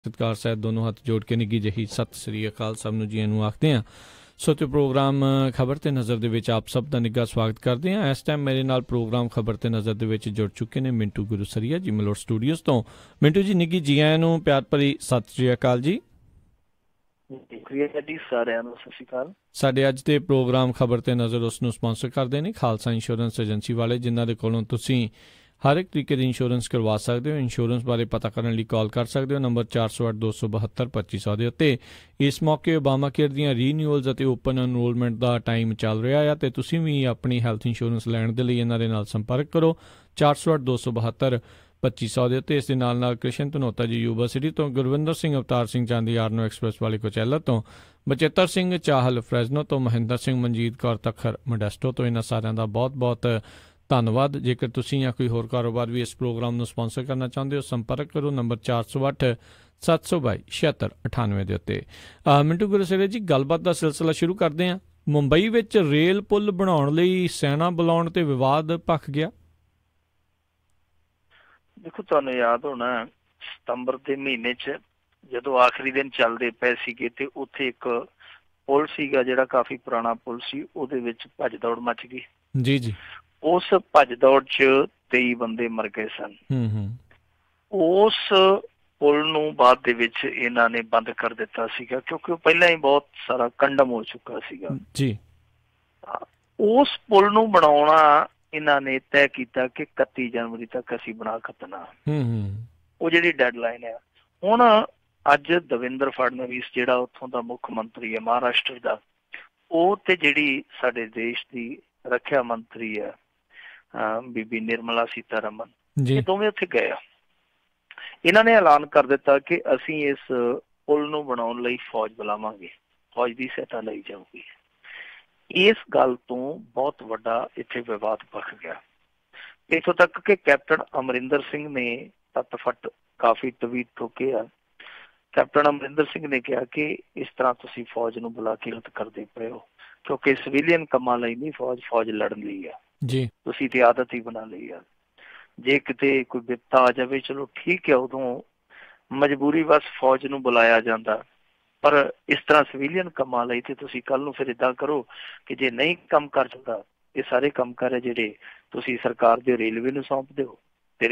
ਸਤਿਕਾਰ ਸਾਹਿਬ ਦੋਨੋਂ ਹੱਥ ਜੋੜ ਕੇ ਨਿੱਘੀ ਜਿਹੀ ਸਤਿ ਸ੍ਰੀ ਅਕਾਲ ਸਭ ਨੂੰ ਜੀਆਂ ਨੂੰ ਆਖਦੇ ਹਾਂ। ਸੋ ਤੇ ਪ੍ਰੋਗਰਾਮ ਖਬਰ ਤੇ ਨਜ਼ਰ ਦੇ ਵਿੱਚ ਆਪ ਸਭ ਦਾ ਨਿੱਘਾ ਸਵਾਗਤ ਕਰਦੇ ਹਾਂ। ਇਸ ਟਾਈਮ ਮੇਰੇ ਨਾਲ ਪ੍ਰੋਗਰਾਮ ਖਬਰ ਤੇ ਨਜ਼ਰ ਦੇ ਵਿੱਚ ਜੁੜ ਚੁੱਕੇ ਨੇ ਮਿੰਟੂ ਗੁਰੂਸਰੀਆ ਜੀ ਮਲੋਟ ਸਟੂਡੀਓਜ਼ ਤੋਂ। ਮਿੰਟੂ ਜੀ ਨਿੱਘੀ ਜੀ ਆਇਆਂ ਨੂੰ ਪਿਆਰ ਭਰੀ ਸਤਿ ਸ੍ਰੀ ਅਕਾਲ ਜੀ। ਸਾਰਿਆਂ ਨੂੰ ਸਤਿ ਸ਼੍ਰੀ ਅਕਾਲ। ਸਾਡੇ ਅੱਜ ਦੇ ਪ੍ਰੋਗਰਾਮ ਖਬਰ ਤੇ ਨਜ਼ਰ ਉਸ ਨੂੰ ਸਪਾਂਸਰ ਕਰਦੇ ਨੇ ਖਾਲਸਾ ਇੰਸ਼ੋਰੈਂਸ ਏਜੰਸੀ ਵਾਲੇ, ਜਿਨ੍ਹਾਂ ਦੇ ਕੋਲੋਂ ਤੁਸੀਂ ਹਰ ਇੱਕ ਤਰੀਕੇ ਦੀ ਇੰਸ਼ੋਰੈਂਸ ਕਰਵਾ ਸਕਦੇ ਹੋ। ਇੰਸ਼ੋਰੈਂਸ ਬਾਰੇ ਪਤਾ ਕਰਨ ਲਈ ਕਾਲ ਕਰ ਸਕਦੇ ਹੋ ਨੰਬਰ 408-272-2500 ਦੇ ਉੱਤੇ। ਇਸ ਮੌਕੇ ਓਬਾਮਾ ਕੇਅਰ ਦੀਆਂ ਰੀਨਿਊਅਲਸ ਅਤੇ ਓਪਨ ਐਨਰੋਲਮੈਂਟ ਦਾ ਟਾਈਮ ਚੱਲ ਰਿਹਾ ਆ, ਅਤੇ ਤੁਸੀਂ ਵੀ ਆਪਣੀ ਹੈਲਥ ਇੰਸ਼ੋਰੈਂਸ ਲੈਣ ਦੇ ਲਈ ਇਹਨਾਂ ਦੇ ਨਾਲ ਸੰਪਰਕ ਕਰੋ 408-272-2500 ਦੇ ਉੱਤੇ। ਇਸ ਦੇ ਨਾਲ ਕ੍ਰਿਸ਼ਨ ਧਨੋਤਾ ਜੀ ਯੂਬਾ ਸਿਟੀ ਤੋਂ, ਗੁਰਵਿੰਦਰ ਸਿੰਘ ਅਵਤਾਰ ਸਿੰਘ ਚਾਂਦੀ ਆਰਨੋ ਐਕਸਪ੍ਰੈਸ ਵਾਲੀ ਕੋਚੈਲਾ ਤੋਂ, ਬਚੇਤਰ ਸਿੰਘ ਚਾਹਲ ਫਰੈਜ਼ਨੋ ਤੋਂ, ਮਹਿੰਦਰ ਸਿੰਘ ਮਨਜੀਤ ਕੌਰ ਤਖਰ ਮੋਡੈਸਟੋ ਤੋਂ। ਇਹਨਾਂ ਸਾਰਿਆਂ ਦਾ ਬਹੁਤ ਬਹੁਤ ਧੰਨਵਾਦ। ਜੇਕਰ ਤੁਸੀਂ ਜਾਂ ਕੋਈ ਹੋਰ ਕਾਰੋਬਾਰ ਵੀ ਇਸ ਪ੍ਰੋਗਰਾਮ ਨੂੰ ਸਪਾਂਸਰ ਕਰਨਾ ਚਾਹੁੰਦੇ ਹੋ, ਸੰਪਰਕ ਕਰੋ ਨੰਬਰ 408-722-7698 ਦੇ ਉੱਤੇ। ਮਿੰਟੂ ਗੁਰੂਸਰੀਆ ਜੀ, ਗੱਲਬਾਤ ਦਾ ਸਿਲਸਿਲਾ ਸ਼ੁਰੂ ਕਰਦੇ ਹਾਂ। ਮੁੰਬਈ ਵਿੱਚ ਰੇਲ ਪੁਲ ਬਣਾਉਣ ਲਈ ਸੈਨਾ ਬੁਲਾਉਣ ਤੇ ਵਿਵਾਦ ਭਖ ਗਿਆ। ਦੇਖੋ, ਤੁਹਾਨੂੰ ਯਾਦ ਹੋਣਾ ਸਤੰਬਰ ਦੇ ਮਹੀਨੇ 'ਚ ਜਦੋਂ ਆਖਰੀ ਦਿਨ ਚੱਲਦੇ ਪਏ ਸੀਗੇ ਤੇ ਉੱਥੇ ਇੱਕ ਪੁਲ ਸੀਗਾ ਜਿਹੜਾ ਕਾਫੀ ਪੁਰਾਣਾ ਪੁਲ ਸੀ, ਉਹਦੇ ਵਿੱਚ ਭੱਜ ਦੌੜ ਮਚ ਗਈ। ਜੀ ਜੀ। ਉਸ ਭੱਜ ਦੌੜ 'ਚ 23 ਬੰਦੇ ਮਰ ਗਏ ਸਨ। ਉਸ ਪੁਲ ਨੂੰ ਬਾਅਦ ਦੇ ਵਿੱਚ ਇਹਨਾਂ ਨੇ ਬੰਦ ਕਰ ਦਿੱਤਾ ਸੀਗਾ, ਕਿਉਂਕਿ ਉਹ ਪਹਿਲਾਂ ਹੀ ਬਹੁਤ ਸਾਰਾ ਕੰਡਮ ਹੋ ਚੁੱਕਾ ਸੀਗਾ ਜੀ। ਉਸ ਪੁਲ ਨੂੰ ਬਣਾਉਣਾ ਇਹਨਾਂ ਨੇ ਤੈਅ ਕੀਤਾ ਕਿ 31 ਜਨਵਰੀ ਤੱਕ ਅਸੀਂ ਬਣਾ ਖਤਨਾ। ਉਹ ਜਿਹੜੀ ਡੈਡਲਾਈਨ ਹੈ। ਹੁਣ ਅੱਜ ਦਵਿੰਦਰ ਫੜਨਵੀਸ ਜਿਹੜਾ ਉੱਥੋਂ ਦਾ ਮੁੱਖ ਮੰਤਰੀ ਹੈ ਮਹਾਰਾਸ਼ਟਰ ਦਾ, ਉਹ ਤੇ ਜਿਹੜੀ ਸਾਡੇ ਦੇਸ਼ ਦੀ ਰੱਖਿਆ ਮੰਤਰੀ ਹੈ ਬੀਬੀ ਨਿਰਮਲਾ ਸੀਤਾਰਮਨ, ਇਹ ਦੋਵੇਂ ਉੱਥੇ ਗਏ ਆ। ਇਹਨਾਂ ਨੇ ਐਲਾਨ ਕਰ ਦਿੱਤਾ ਕਿ ਅਸੀਂ ਇਸ ਪੁਲ ਨੂੰ ਬਣਾਉਣ ਲਈ ਫੌਜ ਬੁਲਾਵਾਂਗੇ, ਫੌਜ ਦੀ ਸਹਾਇਤਾ ਲਈ ਜਾਊਗੀ। ਇਸ ਗੱਲ ਤੋਂ ਬਹੁਤ ਵੱਡਾ ਇੱਥੇ ਵਿਵਾਦ ਭਖ ਗਿਆ, ਇੱਥੋਂ ਤੱਕ ਕਿ ਕੈਪਟਨ ਅਮਰਿੰਦਰ ਸਿੰਘ ਨੇ ਤੱਤ-ਫੱਟ ਕਾਫੀ ਟਵੀਟ ਠੋਕੇ ਆ। ਕੈਪਟਨ ਅਮਰਿੰਦਰ ਸਿੰਘ ਨੇ ਕਿਹਾ ਕਿ ਇਸ ਤਰ੍ਹਾਂ ਤੁਸੀਂ ਫੌਜ ਨੂੰ ਬੁਲਾ ਕੇ ਗਲਤ ਕਰਦੇ ਪਏ ਹੋ, ਕਿਉਂਕਿ ਸਿਵਿਲੀਅਨ ਕੰਮਾਂ ਲਈ ਨਹੀਂ ਫੌਜ ਲੜਨ ਲਈ ਆ ਜੀ। ਤੁਸੀਂ ਤੇ ਆਦਤ ਹੀ ਬਣਾ ਲਈ ਆ। ਜੇ ਕਿਤੇ ਕੋਈ ਵਿਪਤਾ ਆ ਜਾਵੇ ਚਲੋ ਠੀਕ ਹੈ, ਉਦੋਂ ਮਜਬੂਰੀ ਬਸ ਫੌਜ ਨੂੰ ਬੁਲਾਇਆ ਜਾਂਦਾ, ਪਰ ਇਸ ਤਰ੍ਹਾਂ ਸਿਵਿਲੀਅਨ ਕੰਮਾਂ ਲਈ ਤੇ ਤੁਸੀਂ ਕੱਲ ਨੂੰ ਫਿਰ ਏਦਾਂ ਕਰੋ ਕਿ ਜੇ ਨਹੀਂ ਕੰਮ ਕਰ ਸਕਦਾ, ਇਹ ਸਾਰੇ ਕੰਮ ਕਰ ਜਿਹੜੇ ਤੁਸੀਂ ਸਰਕਾਰ ਦੇ ਰੇਲਵੇ ਨੂੰ ਸੌਂਪ ਦਿਓ ਤੇ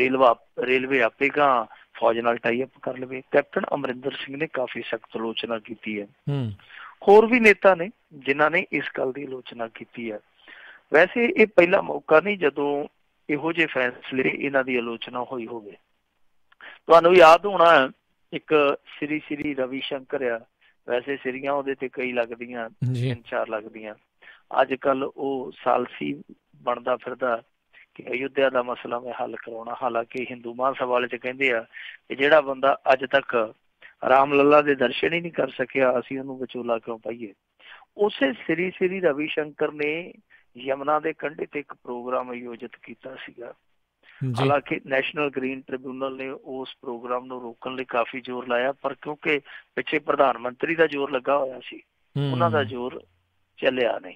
ਰੇਲਵੇ ਆਪੇ ਗਾਂ ਫੌਜ ਨਾਲ ਟਾਈ ਅਪ ਕਰ ਲਵੇ। ਕੈਪਟਨ ਅਮਰਿੰਦਰ ਸਿੰਘ ਨੇ ਕਾਫੀ ਸਖਤ ਆਲੋਚਨਾ ਕੀਤੀ ਹੈ। ਹੋਰ ਵੀ ਨੇਤਾ ਨੇ ਜਿਨ੍ਹਾਂ ਨੇ ਇਸ ਗੱਲ ਦੀ ਆਲੋਚਨਾ ਕੀਤੀ ਹੈ। ਵੈਸੇ ਇਹ ਪਹਿਲਾ ਮੌਕਾ ਨਹੀਂ ਜਦੋਂ ਇਹੋ ਜਿਹੇ ਫੈਸਲੇ ਇਹਨਾਂ ਦੀ ਆਲੋਚਨਾ ਹੋਈ ਹੋਵੇ। ਤੁਹਾਨੂੰ ਯਾਦ ਹੋਣਾ ਇੱਕ ਸ੍ਰੀ ਰਵੀ ਸ਼ੰਕਰ ਆ, ਵੈਸੇ ਸਿਰੀਆਂ ਉਹਦੇ ਤੇ ਕਈ ਲੱਗਦੀਆਂ, 3-4 ਲੱਗਦੀਆਂ। ਅੱਜ ਕੱਲ ਉਹ ਸਾਲਸੀ ਬਣਦਾ ਫਿਰਦਾ ਕਿ ਅਯੁੱਧਿਆ ਦਾ ਮਸਲਾ ਮੈਂ ਹੱਲ ਕਰਾਉਣਾ। ਹਾਲਾਂਕਿ ਹਿੰਦੂ ਮਹਾਸਭਾ ਵਾਲੇ ਚ ਕਹਿੰਦੇ ਆ ਕਿ ਜਿਹੜਾ ਬੰਦਾ ਅੱਜ ਤੱਕ ਰਾਮ ਲੱਲਾ ਦੇ ਦਰਸ਼ਨ ਹੀ ਨਹੀਂ ਕਰ ਸਕਿਆ, ਅਸੀਂ ਉਹਨੂੰ ਵਿਚੋਲਾ ਕਿਉਂ ਪਾਈਏ। ਉਸੇ ਸ੍ਰੀ ਰਵੀ ਸ਼ੰਕਰ ਨੇ ਯਮੁਨਾ ਦੇ ਕੰਢੇ ਤੇ ਇੱਕ ਪ੍ਰੋਗਰਾਮ ਆਯੋਜਿਤ ਕੀਤਾ ਸੀਗਾ। ਹਾਲਾਂਕਿ ਨੈਸ਼ਨਲ ਗ੍ਰੀਨ ਟ੍ਰਿਬਿਊਨਲ ਨੇ ਉਸ ਪ੍ਰੋਗਰਾਮ ਨੂੰ ਰੋਕਣ ਲਈ ਕਾਫੀ ਜ਼ੋਰ ਲਾਇਆ, ਪਰ ਕਿਉਂਕਿ ਪਿੱਛੇ ਪ੍ਰਧਾਨ ਮੰਤਰੀ ਦਾ ਜ਼ੋਰ ਲੱਗਾ ਹੋਇਆ ਸੀ, ਉਹਨਾਂ ਦਾ ਜ਼ੋਰ ਚੱਲਿਆ ਨਹੀਂ।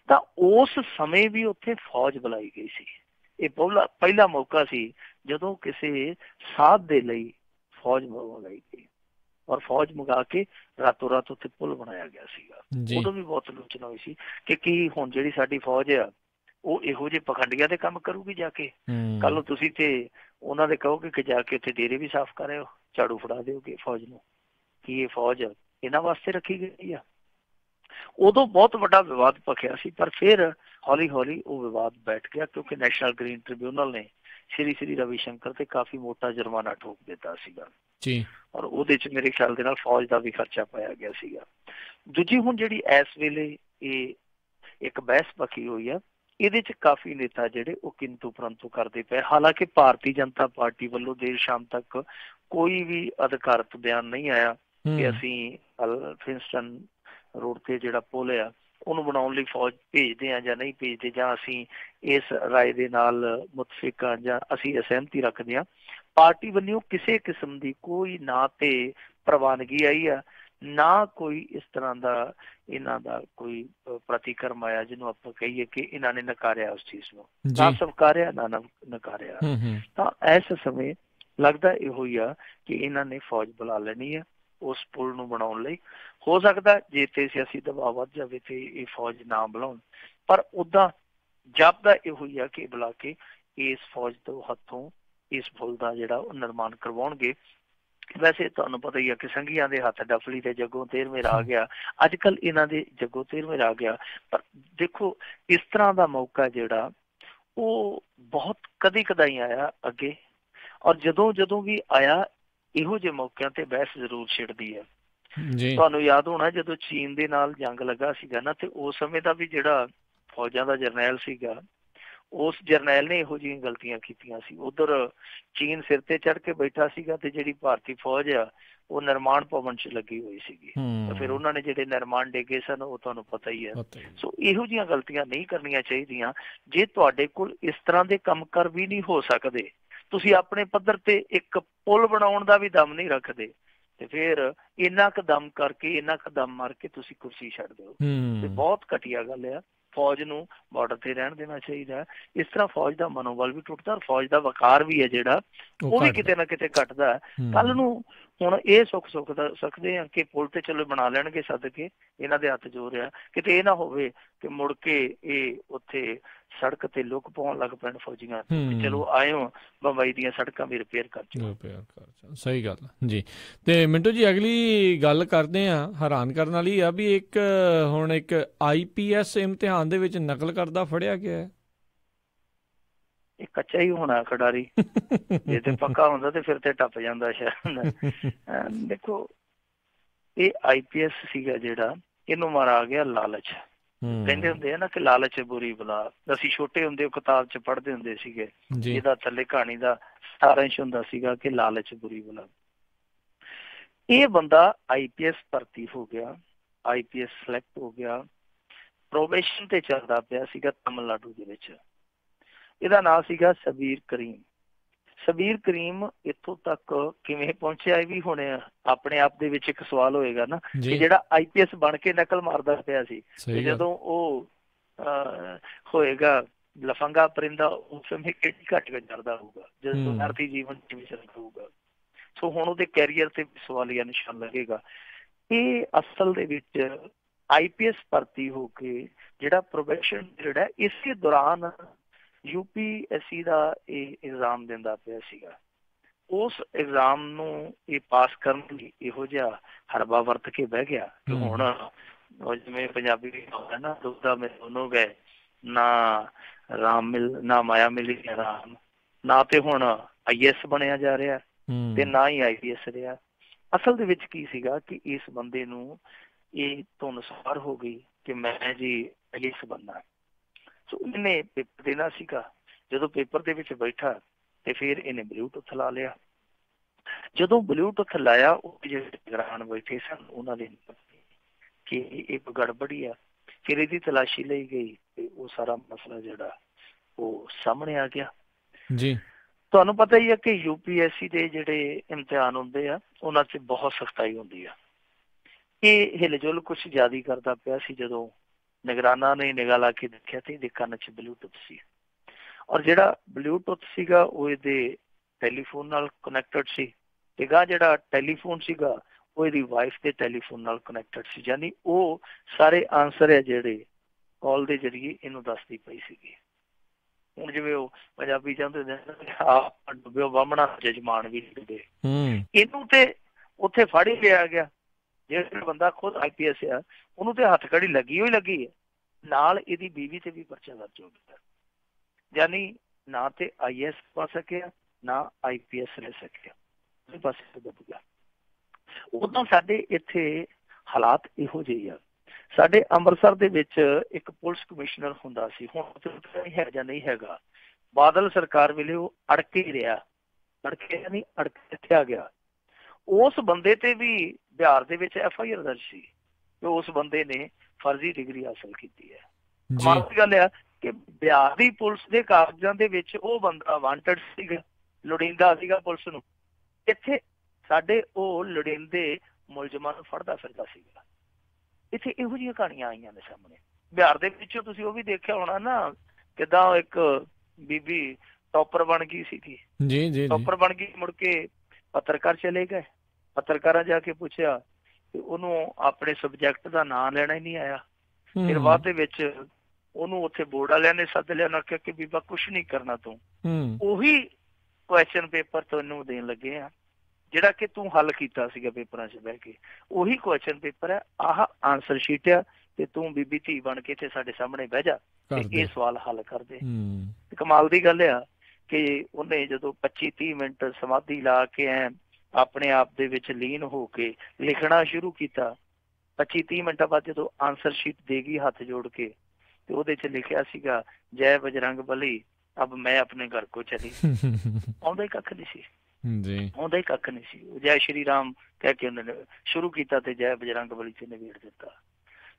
ਤਾਂ ਉਸ ਸਮੇਂ ਵੀ ਉੱਥੇ ਫੌਜ ਬੁਲਾਈ ਗਈ ਸੀ। ਇਹ ਪਹਿਲਾ ਮੌਕਾ ਸੀ ਜਦੋਂ ਕਿਸੇ ਸਾਧ ਦੇ ਲਈ ਫੌਜ ਮੰਗਾਈ ਗਈ, ਔਰ ਫੌਜ ਮੰਗਾ ਕੇ ਰਾਤੋਂ ਰਾਤ ਉੱਥੇ ਪੁਲ ਬਣਾਇਆ ਗਿਆ ਸੀਗਾ। ਉਦੋਂ ਵੀ ਬਹੁਤ ਆਲੋਚਨਾ ਹੋਈ ਸੀ ਕਿ ਕੀ ਹੁਣ ਜਿਹੜੀ ਸਾਡੀ ਫੌਜ ਆ ਉਹ ਇਹੋ ਜਿਹੇ ਪਖੰਡੀਆਂ ਦੇ ਕੰਮ ਕਰੂਗੀ ਜਾ ਕੇ। ਕੱਲ ਨੂੰ ਤੁਸੀਂ ਤੇ ਉਹਨਾਂ ਦੇ ਕਹੋਗੇ ਕਿ ਜਾ ਕੇ ਉੱਥੇ ਡੇਰੇ ਵੀ ਸਾਫ਼ ਕਰ ਰਹੇ ਹੋ, ਝਾੜੂ ਫੜਾ ਦਿਓਗੇ ਫੌਜ ਨੂੰ, ਕੀ ਇਹ ਫੌਜ ਇਹਨਾਂ ਵਾਸਤੇ ਰੱਖੀ ਗਈ ਆ? ਉਦੋਂ ਬਹੁਤ ਵੱਡਾ ਵਿਵਾਦ ਭਖਿਆ ਸੀ, ਪਰ ਫਿਰ ਹੌਲੀ ਹੌਲੀ ਉਹ ਵਿਵਾਦ ਬੈਠ ਗਿਆ, ਕਿਉਂਕਿ ਨੈਸ਼ਨਲ ਗ੍ਰੀਨ ਟ੍ਰਿਬਿਊਨਲ ਨੇ ਸ੍ਰੀ ਰਵੀ ਸ਼ੰਕਰ ਤੇ ਕਾਫੀ ਮੋਟਾ ਜੁਰਮਾਨਾ ਠੋਕ ਦਿੱਤਾ ਸੀਗਾ ਔਰ ਉਹਦੇ ਚ ਮੇਰੇ ਖਿਆਲ ਦੇ ਨਾਲ ਫੌਜ ਦਾ ਵੀ ਖਰਚਾ ਪਾਇਆ ਗਿਆ ਸੀਗਾ। ਦੂਜੀ ਹੁਣ ਜਿਹੜੀ ਇਸ ਵੇਲੇ ਇਹ ਇੱਕ ਬਹਿਸ ਭਖੀ ਹੋਈ ਆ, ਇਹਦੇ ਚ ਕਾਫੀ ਨੇਤਾ ਜਿਹੜੇ ਉਹ ਕਿੰਤੂ ਪਰੰਤੂ ਕਰਦੇ ਪਏ। ਹਾਲਾਂਕਿ ਭਾਰਤੀ ਜਨਤਾ ਪਾਰਟੀ ਵੱਲੋਂ ਦੇਰ ਸ਼ਾਮ ਤੱਕ ਕੋਈ ਵੀ ਅਧਿਕਾਰਤ ਬਿਆਨ ਨਹੀਂ ਆਇਆ ਕਿ ਅਸੀਂ ਫਿੰਸਟਨ ਰੋਡ ਤੇ ਜਿਹੜਾ ਪੁਲ ਆ ਉਹਨੂੰ ਬਣਾਉਣ ਲਈ ਫੌਜ ਭੇਜਦੇ ਹਾਂ ਜਾਂ ਨਹੀਂ ਭੇਜਦੇ, ਜਾਂ ਅਸੀਂ ਇਸ ਰਾਏ ਦੇ ਨਾਲ ਮੁਤਫਿਕ ਹਾਂ ਜਾਂ ਅਸੀਂ ਅਸਹਿਮਤੀ ਰੱਖਦੇ ਹਾਂ। ਪਾਰਟੀ ਵੱਲੋਂ ਕਿਸੇ ਕਿਸਮ ਦੀ ਕੋਈ ਨਾ ਤੇ ਪ੍ਰਵਾਨਗੀ ਆਈ ਆ, ਨਾ ਕੋਈ ਇਸ ਤਰ੍ਹਾਂ ਦਾ ਇਹਨਾਂ ਦਾ ਕੋਈ ਪ੍ਰਤੀਕਰਮ ਆਇਆ ਜਿਹਨੂੰ ਆਪਾਂ ਕਹੀਏ ਕਿ ਇਹਨਾਂ ਨੇ ਨਕਾਰਿਆ ਉਸ ਚੀਜ਼ ਨੂੰ, ਨਾ ਸਵਕਾਰਿਆ ਨਾ ਨਕਾਰਿਆ। ਤਾਂ ਇਸ ਸਮੇਂ ਲੱਗਦਾ ਇਹੋ ਹੀ ਆ ਕਿ ਇਹਨਾਂ ਨੇ ਫੌਜ ਬੁਲਾ ਲੈਣੀ ਆ ਉਸ ਪੁਲ ਨੂੰ ਬਣਾਉਣ ਲਈ। ਹੋ ਸਕਦਾ ਜੇ ਤੇ ਸਿਆਸੀ ਦਬਾਅ ਵੱਧ ਜਾਵੇ ਤੇ ਇਹ ਫੌਜ ਨਾ ਬੁਲਾਉਣ, ਪਰ ਉੱਦਾਂ ਜਾਪਦਾ ਇਹੋ ਹੀ ਆ ਕਿ ਬੁਲਾ ਕੇ ਇਸ ਫੌਜ ਤੋਂ ਹੱਥੋਂ ਇਸ ਪੁਲ ਦਾ ਜਿਹੜਾ ਉਹ ਨਿਰਮਾਣ ਕਰਵਾਉਣਗੇ। ਵੈਸੇ ਤੁਹਾਨੂੰ ਪਤਾ ਹੀ ਆ ਕਿ ਸੰਘੀਆਂ ਦੇ ਹੱਥ ਡਫਲੀ ਤੇ ਜੱਗੋਂ ਤੇਰਵੇਂ ਆ ਗਿਆ, ਅੱਜ ਕੱਲ੍ਹ ਇਹਨਾਂ ਦੇ ਜੱਗੋਂ ਤੇਰਵੇਂ ਆ ਗਿਆ। ਪਰ ਦੇਖੋ ਇਸ ਤਰ੍ਹਾਂ ਦਾ ਮੌਕਾ ਜਿਹੜਾ ਉਹ ਬਹੁਤ ਕਦੀ ਕਦਾਈ ਆਇਆ ਅੱਗੇ, ਔਰ ਜਦੋਂ ਵੀ ਆਇਆ ਇਹੋ ਜਿਹੇ ਮੌਕਿਆਂ ਤੇ ਬਹਿਸ ਜ਼ਰੂਰ ਛਿੜਦੀ ਹੈ। ਤੁਹਾਨੂੰ ਯਾਦ ਹੋਣਾ ਜਦੋਂ ਚੀਨ ਦੇ ਨਾਲ ਜੰਗ ਲੱਗਾ ਸੀਗਾ ਨਾ, ਤੇ ਉਸ ਸਮੇਂ ਦਾ ਵੀ ਜਿਹੜਾ ਫੌਜਾਂ ਦਾ ਜਰਨੈਲ ਸੀਗਾ, ਉਸ ਜਰਨੈਲ ਨੇ ਇਹੋ ਜਿਹੀਆਂ ਗਲਤੀਆਂ ਕੀਤੀਆਂ ਸੀ। ਉਧਰ ਚੀਨ ਸਿਰ ਤੇ ਚੜ ਕੇ ਬੈਠਾ ਸੀਗਾ ਤੇ ਜਿਹੜੀ ਭਾਰਤੀ ਫੌਜ ਆ ਉਹ ਨਿਰਮਾਣ ਭਵਨ 'ਚ ਲੱਗੀ ਹੋਈ ਸੀਗੀ, ਫਿਰ ਉਹਨਾਂ ਨੇ ਜਿਹੜੇ ਨਿਰਮਾਣ ਡੇਗੇ ਸਨ ਉਹ ਤੁਹਾਨੂੰ ਪਤਾ ਹੀ ਹੈ। ਸੋ ਇਹੋ ਜਿਹੀਆਂ ਗਲਤੀਆਂ ਨਹੀਂ ਕਰਨੀਆਂ ਚਾਹੀਦੀਆਂ। ਜੇ ਤੁਹਾਡੇ ਕੋਲ ਇਸ ਤਰ੍ਹਾਂ ਦੇ ਕੰਮ ਕਰ ਵੀ ਨਹੀਂ ਹੋ ਸਕਦੇ, ਤੁਸੀਂ ਆਪਣੇ ਪੱਧਰ ਤੇ ਇੱਕ ਪੁਲ ਬਣਾਉਣ ਦਾ ਵੀ ਦਮ ਨਹੀਂ ਰੱਖਦੇ, ਤੇ ਫਿਰ ਇੰਨਾ ਕੁ ਦਮ ਕਰਕੇ ਇੰਨਾ ਕੁ ਦਮ ਮਾਰ ਕੇ ਤੁਸੀਂ ਕੁਰਸੀ ਛੱਡ ਦਿਓ, ਤੇ ਬਹੁਤ ਘਟੀਆ ਗੱਲ ਆ। ਫੌਜ ਨੂੰ ਬਾਰਡਰ ਤੇ ਰਹਿਣ ਦੇਣਾ ਚਾਹੀਦਾ। ਇਸ ਤਰ੍ਹਾਂ ਫੌਜ ਦਾ ਮਨੋਬਲ ਵੀ ਟੁੱਟਦਾ, ਔਰ ਫੌਜ ਦਾ ਵਕਾਰ ਵੀ ਹੈ ਜਿਹੜਾ ਉਹ ਵੀ ਕਿਤੇ ਨਾ ਕਿਤੇ ਘਟਦਾ। ਕੱਲ ਨੂੰ ਹੁਣ ਇਹ ਸੁੱਖ ਸਕਦੇ ਆ ਕਿ ਪੁਲ ਤੇ ਚਲੋ ਬਣਾ ਲੈਣਗੇ ਸਦਕੇ, ਇਹਨਾਂ ਦੇ ਹੱਥ ਜੋਰ ਆ, ਕਿਤੇ ਇਹ ਨਾ ਹੋਵੇ ਕਿ ਮੁੜ ਕੇ ਇਹ ਉੱਥੇ ਸੜਕ ਤੇ ਲੁੱਕ ਪਾਉਣ ਲੱਗ ਪੈਣ ਫੌਜੀਆਂ, ਚਲੋ ਆਇਓ ਬੰਬਈ ਦੀਆਂ ਸੜਕਾਂ ਵੀ ਰਿਪੇਅਰ ਕਰ ਚੁੱਕੋ। ਸਹੀ ਗੱਲ ਜੀ। ਤੇ ਮਿੰਟੂ ਜੀ ਅਗਲੀ ਗੱਲ ਕਰਦੇ ਆ, ਹੈਰਾਨ ਕਰਨ ਵਾਲੀ ਆ ਵੀ ਹੁਣ ਇੱਕ IPS ਇਮਤਿਹਾਨ ਦੇ ਵਿੱਚ ਨਕਲ ਕਰਦਾ ਫੜਿਆ ਗਿਆ ਹੈ। ਇਹ ਕੱਚਾ ਹੀ ਹੋਣਾ ਖਿਡਾਰੀ, ਜੇ ਤੇ ਪੱਕਾ ਹੁੰਦਾ ਤੇ ਫਿਰ ਤੇ ਟੱਪ ਜਾਂਦਾ ਸ਼ਾਇਦ। ਦੇਖੋ ਇਹ IPS ਸੀਗਾ ਜਿਹੜਾ, ਇਹਨੂੰ ਮਾਰਾ ਗਿਆ ਲਾਲਚ। ਕਹਿੰਦੇ ਹੁੰਦੇ ਆ ਨਾ ਕਿ ਲਾਲਚ ਬੁਰੀ ਬਲਾ। ਅਸੀਂ ਛੋਟੇ ਹੁੰਦੇ ਉਹ ਕਿਤਾਬ 'ਚ ਪੜ੍ਹਦੇ ਹੁੰਦੇ ਸੀਗੇ, ਜਿਹਦਾ ਥੱਲੇ ਕਹਾਣੀ ਦਾ ਸਾਰਾਂਸ਼ ਹੁੰਦਾ ਸੀਗਾ ਕਿ ਲਾਲਚ ਬੁਰੀ ਬਲਾ। ਇਹ ਬੰਦਾ IPS ਭਰਤੀ ਹੋ ਗਿਆ, IPS ਸਿਲੈਕਟ ਹੋ ਗਿਆ, ਪ੍ਰੋਬੇਸ਼ਨ ਤੇ ਚੱਲਦਾ ਪਿਆ ਸੀਗਾ ਤਾਮਿਲਨਾਡੂ ਦੇ ਵਿੱਚ। ਇਹਦਾ ਨਾਂ ਸੀਗਾ ਸਬੀਰ ਕਰੀਮ। ਸਬੀਰ ਕਰੀਮ ਇੱਥੋਂ ਤੱਕ ਕਿਵੇਂ ਪਹੁੰਚਿਆ ਇਹ ਵੀ ਹੁਣ ਆਪਣੇ ਆਪ ਦੇ ਵਿੱਚ ਇੱਕ ਸਵਾਲ ਹੋਏਗਾ ਨਾ, ਕਿ ਜਿਹੜਾ IPS ਬਣ ਕੇ ਨਕਲ ਮਾਰਦਾ ਪਿਆ ਸੀ, ਤੇ ਜਦੋਂ ਉਹ ਹੋਏਗਾ ਲਫੰਗਾ ਪਰਿੰਦਾ ਉਸ ਸਮੇਂ ਕਿਹੜੀ ਘੱਟ ਗੁਜ਼ਰਦਾ ਹੋਊਗਾ, ਜਦੋਂ ਭਾਰਤੀ ਜੀਵਨ ਵਿੱਚ ਹੋਊਗਾ। ਸੋ ਹੁਣ ਉਹਦੇ ਕੈਰੀਅਰ ਤੇ ਸਵਾਲੀਆ ਨਿਸ਼ਾਨ ਲੱਗੇਗਾ। ਇਹ ਅਸਲ ਦੇ ਵਿੱਚ IPS ਭਰਤੀ ਹੋ ਕੇ ਜਿਹੜਾ ਪ੍ਰੋਬੇਸ਼ਨ ਪੀਰੀਅਡ ਹੈ, ਇਸੇ ਦੌਰਾਨ UPSC ਦਾ ਇਹ ਐਗਜ਼ਾਮ ਦਿੰਦਾ ਪਿਆ ਸੀਗਾ। ਉਸ ਐਗਜ਼ਾਮ ਨੂੰ ਇਹ ਪਾਸ ਕਰਨ ਲਈ ਇਹੋ ਜਿਹਾ ਹਰਬਾ ਵਰਤ ਕੇ ਬਹਿ ਗਿਆ ਕਿ ਹੁਣ ਜਿਵੇਂ ਪੰਜਾਬੀ ਹੁੰਦਾ ਨਾ, ਦੁੱਧਾ ਮੇ ਦੋਨੋਂ ਗਏ, ਨਾ ਰਾਮ ਨਾ ਮਾਇਆ ਮਿਲੀ ਰਾਮ, ਨਾ ਤੇ ਹੁਣ IAS ਬਣਿਆ ਜਾ ਰਿਹਾ ਤੇ ਨਾ ਹੀ IPS ਰਿਹਾ। ਅਸਲ ਦੇ ਵਿੱਚ ਕੀ ਸੀਗਾ ਕਿ ਇਸ ਬੰਦੇ ਨੂੰ ਇਹ ਧੁਨ ਸਵਾਰ ਹੋ ਗਈ ਕਿ ਮੈਂ ਜੀ IAS ਬਣਨਾ। ਸੋ ਇਹਨੇ ਪੇਪਰ ਦੇਣਾ ਸੀਗਾ। ਜਦੋਂ ਪੇਪਰ ਦੇ ਵਿੱਚ ਬੈਠਾ ਤੇ ਫਿਰ ਇਹਨੇ ਬਲੂਟੁੱਥ ਲਾ ਲਿਆ। ਜਦੋਂ ਬਲੂਟੁੱਥ ਲਾਇਆ, ਉਹ ਜਿਹੜੇ ਨਿਗਰਾਨ ਬੈਠੇ ਸਨ ਉਹਨਾਂ ਨੇ ਕਿ ਇੱਕ ਗੜਬੜੀ ਆ। ਫਿਰ ਇਹਦੀ ਤਲਾਸ਼ੀ ਲਈ ਗਈ ਤੇ ਉਹ ਸਾਰਾ ਮਸਲਾ ਜਿਹੜਾ ਉਹ ਸਾਹਮਣੇ ਆ ਗਿਆ ਜੀ। ਤੁਹਾਨੂੰ ਪਤਾ ਹੀ ਹੈ ਕਿ UPSC ਦੇ ਜਿਹੜੇ ਇਮਤਿਹਾਨ ਹੁੰਦੇ ਆ ਉਹਨਾਂ 'ਚ ਬਹੁਤ ਸਖਤਾਈ ਹੁੰਦੀ ਆ। ਇਹ ਹਿਲਜੁਲ ਕੁਛ ਜ਼ਿਆਦਾ ਕਰਦਾ ਪਿਆ ਸੀ। ਜਦੋਂ ਨਿਗਰਾਨਾਂ ਨੇ ਨਿਗਾਹ ਲਾ ਕੇ ਦੇਖਿਆ ਤੇ ਇਹਦੇ ਕੰਨ 'ਚ ਬਲੂਟੁੱਥ ਸੀ, ਔਰ ਜਿਹੜਾ ਬਲੂਟੁੱਥ ਸੀਗਾ ਉਹ ਇਹਦੇ ਟੈਲੀਫੋਨ ਨਾਲ ਕਨੈਕਟਡ ਸੀ, ਤੇ ਜਿਹੜਾ ਟੈਲੀਫੋਨ ਸੀਗਾ ਉਹ ਇਹਦੀ ਵਾਈਫ ਦੇ ਟੈਲੀਫੋਨ ਨਾਲ ਕਨੈਕਟਡ ਸੀ। ਯਾਨੀ ਉਹ ਸਾਰੇ ਆਨਸਰ ਹੈ ਜਿਹੜੇ ਕਾਲ ਦੇ ਜ਼ਰੀਏ ਇਹਨੂੰ ਦੱਸਦੀ ਪਈ ਸੀਗੀ। ਹੁਣ ਜਿਵੇਂ ਉਹ ਪੰਜਾਬੀ ਚਾਹੁੰਦੇ ਨੇ ਆਪ ਡੁੱਬਿਓ ਬਾਹਮਣਾ ਜਜਮਾਨ ਵੀ ਡੁੱਬੇ, ਇਹਨੂੰ ਤੇ ਉੱਥੇ ਫੜ ਹੀ ਲਿਆ ਗਿਆ। ਜਿਹੜਾ ਬੰਦਾ ਖੁਦ IPS ਆ ਉਹਨੂੰ ਤੇ ਹੱਥ ਕੜੀ ਲੱਗੀ ਹੋਈ ਲੱਗੀ ਹੈ, ਨਾਲ ਇਹਦੀ ਬੀਵੀ ਤੇ ਵੀ ਪਰਚਾ ਦਰਜ ਹੋ ਗਿਆ। ਯਾਨੀ ਨਾ ਤੇ IAS ਪਾ ਸਕਿਆ ਨਾ IPS ਲੈ ਸਕਿਆ, ਪਾਸੇ ਦੱਬ ਗਿਆ। ਉਦੋਂ ਸਾਡੇ ਇੱਥੇ ਹਾਲਾਤ ਇਹੋ ਜਿਹੇ ਆ। ਸਾਡੇ ਅੰਮ੍ਰਿਤਸਰ ਦੇ ਵਿੱਚ ਇੱਕ ਪੁਲਿਸ ਕਮਿਸ਼ਨਰ ਹੁੰਦਾ ਸੀ, ਹੁਣ ਹੈ ਜਾਂ ਨਹੀਂ ਹੈਗਾ। ਬਾਦਲ ਸਰਕਾਰ ਵੇਲੇ ਉਹ ਅੜਕੇ ਹੀ ਰਿਹਾ, ਅੜਕੇ ਨਹੀਂ ਅੜਕੇ ਇੱਥੇ ਆ ਗਿਆ। ਉਸ ਬੰਦੇ ਤੇ ਵੀ ਬਿਹਾਰ ਦੇ ਵਿੱਚ FIR ਦਰਜ ਸੀ ਕਿ ਉਸ ਬੰਦੇ ਨੇ ਫਰਜ਼ੀ ਡਿਗਰੀ ਹਾਸਲ ਕੀਤੀ ਹੈ। ਕਮਾਲ ਦੀ ਗੱਲ ਆ ਕਿ ਬਿਹਾਰ ਦੀ ਪੁਲਿਸ ਦੇ ਕਾਗਜ਼ਾਂ ਦੇ ਵਿੱਚ ਉਹ ਬੰਦਾ ਵਾਂਟਡ ਸੀਗਾ, ਲੋੜੀਂਦਾ ਸੀਗਾ ਪੁਲਿਸ ਨੂੰ। ਇੱਥੇ ਸਾਡੇ ਉਹ ਲੋੜੀਂਦੇ ਮੁਲਜ਼ਮਾਂ ਨੂੰ ਫੜਦਾ ਫਿਰਦਾ ਸੀਗਾ। ਇੱਥੇ ਇਹੋ ਜਿਹੀਆਂ ਕਹਾਣੀਆਂ ਆਈਆਂ ਨੇ ਸਾਹਮਣੇ। ਬਿਹਾਰ ਦੇ ਵਿੱਚੋਂ ਤੁਸੀਂ ਉਹ ਵੀ ਦੇਖਿਆ ਹੋਣਾ ਨਾ, ਕਿੱਦਾਂ ਇੱਕ ਬੀਬੀ ਟੌਪਰ ਬਣ ਗਈ ਸੀਗੀ ਜੀ ਟੌਪਰ ਬਣ ਗਈ। ਮੁੜ ਕੇ ਪੱਤਰਕਾਰ ਚਲੇ ਗਏ, ਪੱਤਰਕਾਰਾਂ ਜਾ ਕੇ ਪੁੱਛਿਆ ਤੇ ਉਹਨੂੰ ਆਪਣੇ ਸਬਜੈਕਟ ਦਾ ਨਾਂ ਲੈਣਾ ਹੀ ਨਹੀਂ ਆਇਆ। ਫਿਰ ਬਾਅਦ ਦੇ ਵਿੱਚ ਉਹਨੂੰ ਉੱਥੇ ਬੋਰਡ ਵਾਲਿਆਂ ਨੇ ਸੱਦ ਲਿਆ, ਉਹਨਾਂ ਕਿਹਾ ਕਿ ਬੀਬਾ ਕੁਛ ਨਹੀਂ ਕਰਨਾ, ਤੂੰ ਉਹੀ ਕੁਐਸਚਨ ਪੇਪਰ ਤੈਨੂੰ ਦੇਣ ਲੱਗੇ ਆ ਜਿਹੜਾ ਕਿ ਤੂੰ ਹੱਲ ਕੀਤਾ ਸੀਗਾ ਪੇਪਰਾਂ 'ਚ ਬਹਿ ਕੇ, ਉਹੀ ਕੁਐਸਚਨ ਪੇਪਰ ਹੈ, ਆਹ ਆਨਸਰ ਸ਼ੀਟ ਆ, ਤੇ ਤੂੰ ਬੀਬੀ ਧੀ ਬਣ ਕੇ ਇੱਥੇ ਸਾਡੇ ਸਾਹਮਣੇ ਬਹਿ ਜਾ ਤੇ ਇਹ ਸਵਾਲ ਹੱਲ ਕਰ ਦੇ। ਕਮਾਲ ਦੀ ਗੱਲ ਆ ਕਿ ਉਹਨੇ ਜਦੋਂ 25-30 ਮਿੰਟ ਸਮਾਧੀ ਲਾ ਕੇ ਐ ਆਪਣੇ ਆਪ ਦੇ ਵਿੱਚ ਲੀਨ ਹੋ ਕੇ ਲਿਖਣਾ ਸ਼ੁਰੂ ਕੀਤਾ। 25-30 ਮਿੰਟਾਂ ਬਾਅਦ ਜਦੋਂ ਆਨਸਰ ਸ਼ੀਟ ਦੇ ਗਈ ਹੱਥ ਜੋੜ ਕੇ, ਤੇ ਉਹਦੇ 'ਚ ਲਿਖਿਆ ਸੀਗਾ ਜੈ ਬਜਰੰਗ ਬਲੀ ਅਬ ਮੈਂ ਆਪਣੇ ਘਰ ਕੋ ਚਲੀ। ਆਉਂਦਾ ਹੀ ਕੱਖ ਨਹੀਂ ਸੀ, ਆਉਂਦਾ ਹੀ ਕੱਖ ਨਹੀਂ ਸੀ। ਉਹ ਜੈ ਸ਼੍ਰੀ ਰਾਮ ਕਹਿ ਕੇ ਉਹਨਾਂ ਨੇ ਸ਼ੁਰੂ ਕੀਤਾ ਤੇ ਜੈ ਬਜਰੰਗ ਬਲੀ 'ਚ ਨਿਬੇੜ ਦਿੱਤਾ।